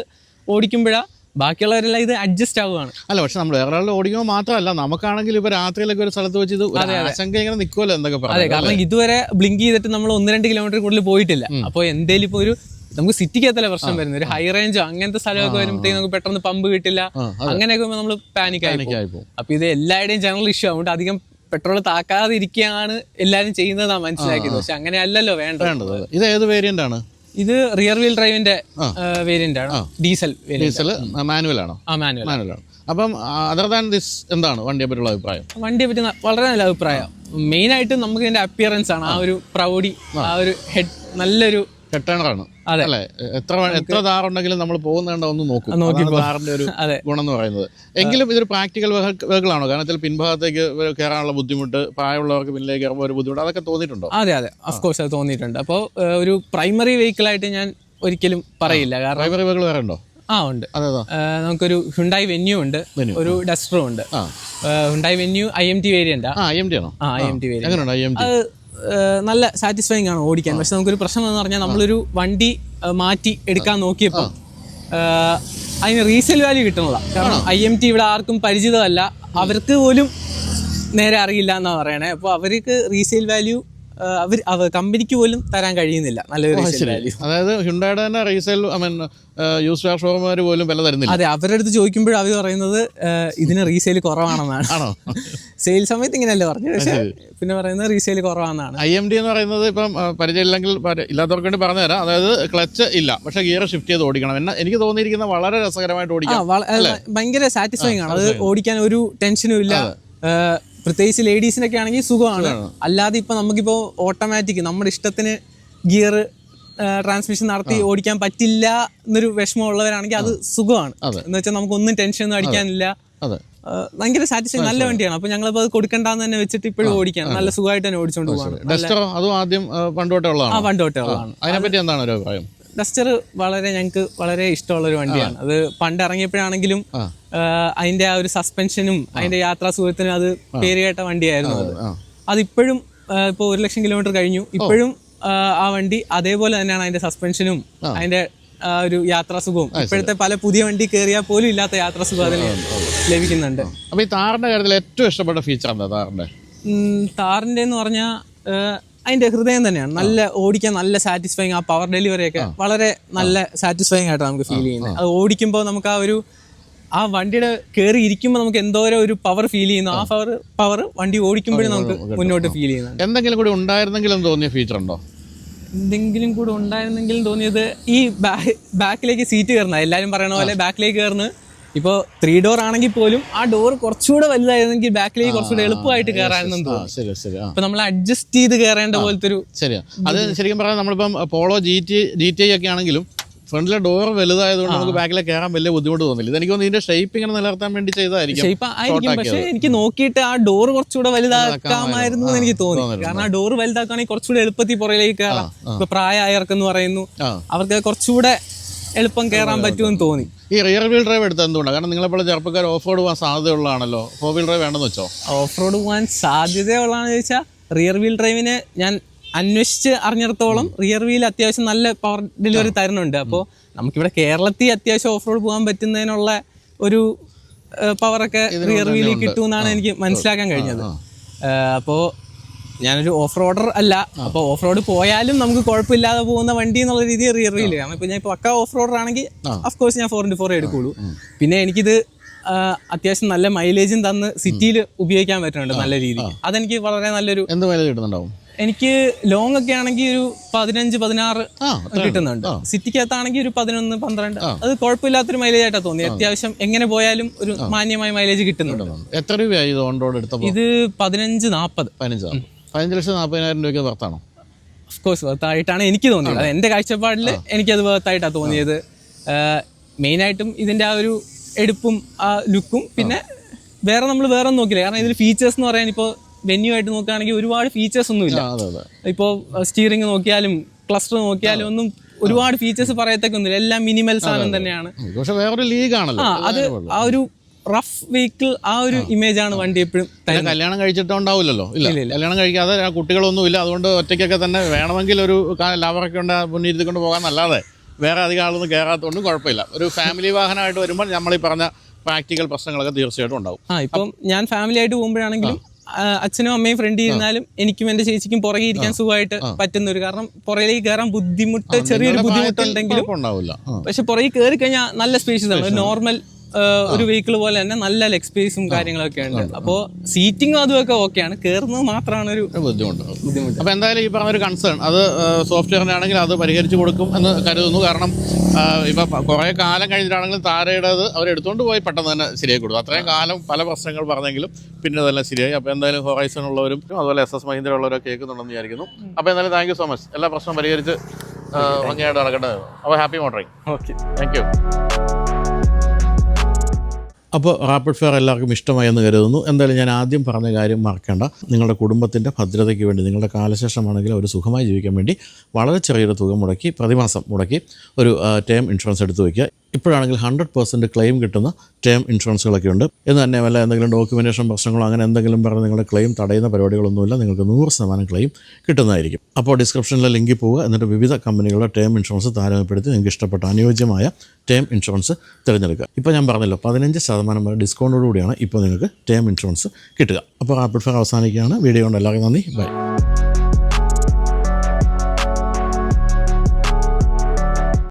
ഓടിക്കുമ്പോഴാ ബാക്കിയുള്ളവരെല്ലാം ഇത് അഡ്ജസ്റ്റ് ആവുകയാണ്. അല്ല, പക്ഷെ നമ്മൾ വേറൊരാളുടെ ഓടിക്കുമ്പോൾ മാത്രമല്ല, നമുക്കാണെങ്കിൽ ഇപ്പൊ രാത്രിയിലൊക്കെ ഒരു സ്ഥലത്ത് വെച്ച് ഇത് ആശങ്ക ഇങ്ങനെ നിൽക്കുമല്ലോ എന്തൊക്കെ പറയാം. അതെ, കാരണം ഇതുവരെ ബ്ലിങ്ക് ചെയ്തിട്ട് നമ്മൾ 1-2 കിലോമീറ്റർ കൂടുതൽ പോയിട്ടില്ല. അപ്പോൾ എന്തേലും ഇപ്പൊ ഒരു നമുക്ക് സിറ്റിക്കകത്തല്ലേ പ്രശ്നം വരുന്നത്, ഒരു ഹൈ റേഞ്ചോ അങ്ങനത്തെ സ്ഥലമൊക്കെ വരുമ്പോഴത്തേക്ക് നമുക്ക് പെട്ടെന്ന് പമ്പ് കിട്ടില്ല, അങ്ങനെയൊക്കെ നമ്മൾ പാനിക് ആയി പോകും. അപ്പൊ ഇത് എല്ലാവരുടെയും ജനറൽ ഇഷ്യൂ ആവുകൊണ്ട് അധികം പെട്രോൾ താക്കാതിരിക്കുകയാണ് എല്ലാവരും ചെയ്യുന്നതാ മനസ്സിലാക്കിയത്. പക്ഷെ അങ്ങനെ അല്ലല്ലോ വേണ്ടത്. ഇത് ഏത് വേരിയന്റ് ആണ്? ഇത് റിയർ വീൽ ഡ്രൈവിന്റെ വേരിയന്റ് ആണ്. ഡീസൽ മാനുവൽ ആണോ? മാനുവൽ ആണ്. അപ്പം അതർ ദാൻ ദിസ് എന്താണ് വണ്ടിയെ പറ്റിയുള്ള അഭിപ്രായം? വണ്ടിയെ പറ്റി വളരെ നല്ല അഭിപ്രായം. മെയിൻ ആയിട്ട് നമുക്ക് ഇതിന്റെ അപ്പിയറൻസ് ആണ്, ആ ഒരു പ്രൗഡി, ആ ഒരു ഹെഡ്, നല്ലൊരു ഹെഡ് ടേണറാണ് അല്ലേ? എത്ര താറുണ്ടെങ്കിലും നമ്മൾ പോകുന്നതുകൊണ്ട് ഒന്ന് നോക്കും, താറിന്റെ ഒരു ഗുണം എന്ന് പറയുന്നത്. എങ്കിലും ഇതൊരു പ്രാക്ടിക്കൽ വെഹിക്കിൾ ആണോ? കാരണം വെച്ചാൽ പിൻഭാഗത്തേക്ക് കയറാനുള്ള ബുദ്ധിമുട്ട്, പ്രായമുള്ളവർക്ക് പിന്നിലേക്ക് കയറുമ്പോൾ ഒരു ബുദ്ധിമുട്ട്, അതൊക്കെ തോന്നിയിട്ടുണ്ടോ? അതെ, അഫ്കോഴ്സ് അത് തോന്നിയിട്ടുണ്ട്. അപ്പോൾ ഒരു പ്രൈമറി വെഹിക്കിൾ ആയിട്ട് ഞാൻ ഒരിക്കലും പറയില്ല. കാരണം പ്രൈമറി വെഹിക്കിൾ വേറെ ഉണ്ടോ? ഉണ്ട്. നമുക്കൊരു ഹുണ്ടായി വെന്യൂ ഉണ്ട്, ഒരു ഡസ്റ്ററും ഉണ്ട്. Hyundai venue IMT variant. IMT variant അത് നല്ല സാറ്റിസ്ഫൈങ് ആണ് ഓടിക്കാൻ. പക്ഷെ നമുക്കൊരു പ്രശ്നം എന്ന് പറഞ്ഞാൽ നമ്മളൊരു വണ്ടി മാറ്റി എടുക്കാൻ നോക്കിയപ്പോൾ അതിന് റീസെയിൽ വാല്യൂ കിട്ടുന്നതാ. കാരണം IMT ഇവിടെ ആർക്കും പരിചിതമല്ല, അവർക്ക് പോലും നേരെ അറിയില്ല എന്നാ പറയണേ. അപ്പോൾ അവർക്ക് റീസെയിൽ വാല്യൂ കമ്പനിക്ക് പോലും തരാൻ കഴിയുന്നില്ല നല്ലൊരു റീസെയിൽ വാല്യൂ. അതായത് ഹ്യുണ്ടായുടെ തന്നെ റീസെയിൽ യൂസ്ഡ് കാർ ഷോറൂമുകാർ പോലും വില തരുന്നില്ല. അതെ, അവരുടെ അടുത്ത് ചോദിക്കുമ്പോൾ അവർ പറയുന്നത് ഇതിന് റീസെയിൽ കുറവാണെന്നാണ്. സെയിൽ സമയത്ത് ഇങ്ങനെയല്ലേ പറഞ്ഞു, പക്ഷേ പിന്നെ പറയുന്നത് റീസെയിൽ കുറവാണെന്നാണ്. IMT എന്ന് പറയുന്നത് ഇപ്പം പരിചയമില്ലെങ്കിൽ ഇല്ലാത്തവർക്ക് വേണ്ടി പറഞ്ഞു തരാം. അതായത് ക്ലച്ച് ഇല്ല, പക്ഷെ ഗിയർ ഷിഫ്റ്റ് ചെയ്ത് ഓടിക്കണം. എനിക്ക് തോന്നിയിരിക്കുന്ന വളരെ രസകരമായിട്ട് ഓടിക്കാം, ഭയങ്കര സാറ്റിസ്ഫൈങ് ആണ്. അത് ഓടിക്കാൻ ഒരു ടെൻഷനും ഇല്ല. പ്രത്യേകിച്ച് ലേഡീസിനൊക്കെ ആണെങ്കിൽ സുഖമാണ്. അല്ലാതെ ഇപ്പൊ നമുക്കിപ്പോ ഓട്ടോമാറ്റിക് നമ്മുടെ ഇഷ്ടത്തിന് ഗിയർ ട്രാൻസ്മിഷൻ നടത്തി ഓടിക്കാൻ പറ്റില്ല എന്നൊരു വിഷമം ഉള്ളവരാണെങ്കിൽ അത് സുഖമാണ്. എന്ന് വെച്ചാൽ നമുക്ക് ഒന്നും ടെൻഷൻ ഒന്നും അടിക്കാനില്ല. ഭയങ്കര സാറ്റിസ്ഫൈ, നല്ല വണ്ടിയാണ്. അപ്പൊ ഞങ്ങളിപ്പോ അത് കൊടുക്കണ്ടെന്ന് തന്നെ വെച്ചിട്ട് ഇപ്പോഴും ഓടിക്കാൻ നല്ല സുഖമായിട്ട് തന്നെ ഓടിച്ചോണ്ട് പോവാണ്. പണ്ടോട്ടേ ഉള്ളതാണ്. അതിനെപ്പറ്റി എന്താണ് ഒരു അഭിപ്രായം? ഡസ്റ്റർ ഞങ്ങൾക്ക് വളരെ ഇഷ്ടമുള്ള ഒരു വണ്ടിയാണ്. അത് പണ്ട് ഇറങ്ങിയപ്പോഴാണെങ്കിലും അതിന്റെ ആ ഒരു സസ്പെൻഷനും അതിന്റെ യാത്രാ സുഖത്തിനും അത് പേരുകേട്ട വണ്ടിയായിരുന്നു. അതിപ്പോഴും ഇപ്പോൾ 1 ലക്ഷം കിലോമീറ്റർ കഴിഞ്ഞു, ഇപ്പോഴും ആ വണ്ടി അതേപോലെ തന്നെയാണ്. അതിന്റെ സസ്പെൻഷനും അതിന്റെ ഒരു യാത്രാ സുഖവും ഇപ്പോഴത്തെ പല പുതിയ വണ്ടി കയറിയാൽ പോലും ഇല്ലാത്ത യാത്രാ സുഖം അതിന് ലഭിക്കുന്നുണ്ട്. അപ്പൊ ഈ താറിന്റെ കാര്യത്തിൽ ഏറ്റവും ഇഷ്ടപ്പെട്ട ഫീച്ചർ എന്താ താറിന്റെ എന്ന് പറഞ്ഞാൽ അതിന്റെ ഹൃദയം തന്നെയാണ്. നല്ല ഓടിക്കാൻ നല്ല സാറ്റിസ്ഫൈങ്, ആ പവർ ഡെലിവറി ഒക്കെ വളരെ നല്ല സാറ്റിസ്ഫൈങ് ആയിട്ടാണ് നമുക്ക് ഫീൽ ചെയ്യുന്നത്. അത് ഓടിക്കുമ്പോൾ നമുക്ക് ആ വണ്ടിയുടെ കയറി ഇരിക്കുമ്പോൾ നമുക്ക് എന്തോരം ഒരു പവർ ഫീൽ ചെയ്യുന്നു. ആ പവർ വണ്ടി ഓടിക്കുമ്പോഴും നമുക്ക് മുന്നോട്ട് ഫീൽ ചെയ്യുന്നുണ്ട്. എന്തെങ്കിലും കൂടി ഉണ്ടായിരുന്നെങ്കിലും തോന്നിയ ഫീച്ചർ ഉണ്ടോ? എന്തെങ്കിലും കൂടെ ഉണ്ടായിരുന്നെങ്കിലും തോന്നിയത് ഈ ബാക്കിലേക്ക് സീറ്റ് കയറുന്നത്. എല്ലാവരും പറയണ പോലെ ബാക്കിലേക്ക് കയറുന്നത്. ഇപ്പോൾ 3 ഡോർ ആണെങ്കിൽ പോലും ആ ഡോർ കുറച്ചുകൂടെ വലുതായിരുന്നെങ്കിൽ ബാക്കിലേക്ക് കുറച്ചുകൂടെ എളുപ്പമായിട്ട് കയറാനെന്നും തോന്നുന്നു. അപ്പൊ നമ്മൾ അഡ്ജസ്റ്റ് ചെയ്ത് കയറേണ്ട പോലത്തെ ഒരു. ശരിയാ, അത് ശരിക്കും പറഞ്ഞാൽ നമ്മളിപ്പം പോളോ GTI ഒക്കെ ആണെങ്കിലും ഫ്രണ്ടിലെ ഡോർ വലുതായതുകൊണ്ട് നമുക്ക് ബാക്കിലേക്ക് കയറാൻ വലിയ ബുദ്ധിമുട്ട് തോന്നില്ല. ഇതെനിക്ക് തോന്നുന്നു ഇതിന്റെ ഷേപ്പ് ഇങ്ങനെ നിലനിർത്താൻ വേണ്ടി ചെയ്തതായിരിക്കും. ഷേപ്പ് ആയിരിക്കും, പക്ഷെ എനിക്ക് നോക്കിയിട്ട് ആ ഡോർ കുറച്ചുകൂടെ വലുതാക്കാമായിരുന്നു എന്ന് എനിക്ക് തോന്നി. കാരണം ആ ഡോർ വലുതാക്കുകയാണെങ്കിൽ കുറച്ചുകൂടെ എളുപ്പത്തിൽ പുറകിലേക്ക് കയറാം. ഇപ്പൊ പ്രായമായവർക്കെന്ന് പറയുന്നു, അവർക്ക് കുറച്ചുകൂടെ എളുപ്പം കയറാൻ പറ്റുമെന്ന് തോന്നി. ഈ റിയർ വീൽ ഡ്രൈവ് എടുത്തത് എന്തുകൊണ്ടാണ്? കാരണം നിങ്ങളെപ്പോലെ ചെറുപ്പക്കാർ ഓഫ് റോഡ് പോകാൻ സാധ്യതയുള്ളതാണല്ലോ. 4 വീൽ ഡ്രൈവ് വേണ്ടെന്ന് വെച്ചോ? ഓഫ് റോഡ് പോകാൻ സാധ്യതയുള്ളതാണെന്ന് ചോദിച്ചാൽ റിയർ വീൽ ഡ്രൈവിന് ഞാൻ അന്വേഷിച്ച് അറിഞ്ഞിടത്തോളം റിയർ വീൽ അത്യാവശ്യം നല്ല പവർ ഡെലിവറി തരുന്നുണ്ട്. അപ്പോൾ നമുക്കിവിടെ കേരളത്തിൽ അത്യാവശ്യം ഓഫ് റോഡ് പോകാൻ പറ്റുന്നതിനുള്ള ഒരു പവറൊക്കെ റിയർ വീലിൽ കിട്ടുമെന്നാണ് എനിക്ക് മനസ്സിലാക്കാൻ കഴിഞ്ഞത്. അപ്പോൾ ഞാനൊരു ഓഫ് റോഡർ അല്ല, അപ്പോൾ ഓഫ് റോഡ് പോയാലും നമുക്ക് കുഴപ്പമില്ലാതെ പോകുന്ന വണ്ടി എന്നുള്ള രീതിയിൽ റിയർ വീൽ. കാരണം ഇപ്പോൾ ഞാൻ ഇപ്പോൾ പക്ക ഓഫ് റോഡർ ആണെങ്കിൽ അഫ്കോഴ്സ് ഞാൻ 4x4 എടുക്കുള്ളൂ. പിന്നെ എനിക്കിത് അത്യാവശ്യം നല്ല മൈലേജും തന്ന് സിറ്റിയിൽ ഉപയോഗിക്കാൻ പറ്റുന്നുണ്ട് നല്ല രീതിയിൽ. അതെനിക്ക് വളരെ നല്ലൊരു എന്ത് മൈലേജ് കിട്ടുന്നുണ്ടാവും? എനിക്ക് ലോങ് ഒക്കെ ആണെങ്കിൽ ഒരു 15-16 കിട്ടുന്നുണ്ട്. സിറ്റിക്കകത്താണെങ്കിൽ ഒരു 11-12. അത് കുഴപ്പമില്ലാത്തൊരു മൈലേജ് ആയിട്ടാണ് തോന്നി. അത്യാവശ്യം എങ്ങനെ പോയാലും ഒരു മാന്യമായ മൈലേജ് കിട്ടുന്നുണ്ട്. എത്ര രൂപയായി ഇത് ഓൺ റോഡ് എടുത്തപ്പോൾ? ഇത് 15-40. 15,40,000 രൂപയ്ക്ക് വർത്താണ്? ഓഫ്കോഴ്സ് വർത്തായിട്ടാണ് എനിക്ക് തോന്നിയത്. അത് എൻ്റെ കാഴ്ചപ്പാടിൽ എനിക്കത് വർത്തായിട്ടാണ് തോന്നിയത്. മെയിനായിട്ടും ഇതിൻ്റെ ആ ഒരു എടുപ്പും ആ ലുക്കും, പിന്നെ വേറെ നമ്മൾ വേറെ ഒന്നും നോക്കില്ല. കാരണം ഇതിൽ ഫീച്ചേഴ്സ് എന്ന് പറയാൻ ഇപ്പോൾ വെന്യൂ ആയിട്ട് നോക്കുകയാണെങ്കിൽ ഒരുപാട് ഫീച്ചേഴ്സ് ഒന്നുമില്ല. ഇപ്പോൾ സ്റ്റിയറിംഗ് നോക്കിയാലും ക്ലസ്റ്റർ നോക്കിയാലും ഒന്നും ഒരുപാട് ഫീച്ചേഴ്സ് പറയത്തൊക്കെ എല്ലാം മിനിമൽ സാധനം തന്നെയാണ്. പക്ഷെ വേറൊരു ലീഗാണല്ലോ അത്. ആ ഒരു റഫ് വെഹിക്കിൾ, ആ ഒരു ഇമേജ് ആണ് വണ്ടി എപ്പോഴും. കല്യാണം കഴിച്ചിട്ടുണ്ടാവില്ലല്ലോ? ഇല്ല, കല്യാണം കഴിക്കാതെ കുട്ടികളൊന്നും ഇല്ല. അതുകൊണ്ട് ഒറ്റയ്ക്കൊക്കെ തന്നെ വേണമെങ്കിൽ ഒരു ലവറൊക്കെ ഉണ്ട് മുന്നിൽ ഇരുത്തിക്കൊണ്ട് പോകാമെന്നല്ലാതെ വേറെ അധികം ആളൊന്നും കയറാത്തതുകൊണ്ടും കുഴപ്പമില്ല. ഒരു ഫാമിലി വാഹനമായിട്ട് വരുമ്പോൾ നമ്മൾ ഈ പറഞ്ഞ പ്രാക്ടിക്കൽ പ്രശ്നങ്ങളൊക്കെ തീർച്ചയായിട്ടും ഉണ്ടാവും. ഇപ്പം ഞാൻ ഫാമിലി ആയിട്ട് പോകുമ്പോഴാണെങ്കിലും അച്ഛനും അമ്മയും ഫ്രണ്ടിൽ ഇരുന്നാലും എനിക്കും എന്റെ ചേച്ചിക്കും പുറകെ ഇരിക്കാൻ സുഖമായിട്ട് പറ്റുന്ന ഒരു, കാരണം പുറകിലേക്ക് കയറാൻ ചെറിയൊരു ബുദ്ധിമുട്ടുണ്ടെങ്കിലും പക്ഷെ പുറകെ കയറി കഴിഞ്ഞാൽ നല്ല സ്പേഷ്യസ് ആണ്. നോർമൽ ഒരു വെഹിക്കിൾ പോലെ തന്നെ നല്ല ലെഗ് സ്പേസും കാര്യങ്ങളൊക്കെ ഉണ്ട്. അപ്പോൾ സീറ്റിംഗും അതുമൊക്കെ ഓക്കെയാണ്, കയറുന്നത് മാത്രമാണ് ഒരു ബുദ്ധിമുട്ട്. അപ്പോൾ എന്തായാലും ഈ പറഞ്ഞൊരു കൺസേൺ അത് സോഫ്റ്റ്വെയറിനാണെങ്കിൽ അത് പരിഹരിച്ചു കൊടുക്കും എന്ന് കരുതുന്നു. കാരണം ഇപ്പം കുറേ കാലം കഴിഞ്ഞിട്ടാണെങ്കിലും താരയുടേത് അവരെടുത്തുകൊണ്ട് പോയി പെട്ടെന്ന് തന്നെ ശരിയാക്കി കൊടുക്കും. അത്രയും കാലം പല പ്രശ്നങ്ങൾ പറഞ്ഞെങ്കിലും പിന്നെ അതെല്ലാം ശരിയായി. അപ്പോൾ എന്തായാലും ഹൊറൈസൺ ഉള്ളവരും അതുപോലെ SS മഹീന്ദ്ര ഉള്ളവരൊക്കെ കേൾക്കുന്നുണ്ടെന്ന് വിചാരിക്കുന്നു. അപ്പോൾ എന്തായാലും താങ്ക് യു സോ മച്ച്. എല്ലാ പ്രശ്നവും പരിഹരിച്ച് ഭംഗിയായിട്ട് നടക്കേണ്ടത്. അപ്പോൾ happy motoring. Okay, thank you. അപ്പോൾ റാപ്പിഡ് ഫയർ എല്ലാവർക്കും ഇഷ്ടമായി എന്ന് കരുതുന്നു. എന്തായാലും ഞാൻ ആദ്യം പറഞ്ഞ കാര്യം മറക്കേണ്ട. നിങ്ങളുടെ കുടുംബത്തിൻ്റെ ഭദ്രതയ്ക്ക് വേണ്ടി, നിങ്ങളുടെ കാലശേഷമാണെങ്കിൽ ഒരു സുഖമായി ജീവിക്കാൻ വേണ്ടി വളരെ ചെറിയൊരു തുക മുടക്കി, പ്രതിമാസം മുടക്കി ഒരു ടേം ഇൻഷുറൻസ് എടുത്തു വയ്ക്കുക. ഇപ്പോഴാണെങ്കിൽ 100% ക്ലെയിം കിട്ടുന്ന ടേം ഇൻഷുറൻസുകളൊക്കെ ഉണ്ട്. എന്ന് തന്നെ വല്ല എന്തെങ്കിലും ഡോക്യുമെൻറ്റേഷൻ പ്രശ്നങ്ങളോ അങ്ങനെ എന്തെങ്കിലും പറഞ്ഞ് നിങ്ങളുടെ ക്ലെയിം തടയുന്ന പരിപാടികളൊന്നുമില്ല. നിങ്ങൾക്ക് 100% ക്ലെയിം കിട്ടുന്നതായിരിക്കും. അപ്പോൾ ഡിസ്ക്രിപ്ഷനിലെ ലിങ്കിൽ പോവുക, എന്നിട്ട് വിവിധ കമ്പനികളുടെ ടേം ഇൻഷുറൻസ് താരതമ്യപ്പെടുത്തി നിങ്ങൾക്ക് ഇഷ്ടപ്പെട്ട അനുയോജ്യമായ ടേം ഇൻഷുറൻസ് തിരഞ്ഞെടുക്കുക. ഇപ്പോൾ ഞാൻ പറഞ്ഞല്ലോ 15% വരെ ഡിസ്കൗണ്ടോടുകൂടിയാണ് ഇപ്പോൾ നിങ്ങൾക്ക് ടേം ഇൻഷുറൻസ് കിട്ടുക. അപ്പോൾ റാപ്പിഡ് ഫയർ അവസാനിക്കുകയാണ്. വീഡിയോ കൊണ്ട് എല്ലാവർക്കും നന്ദി. ബൈ.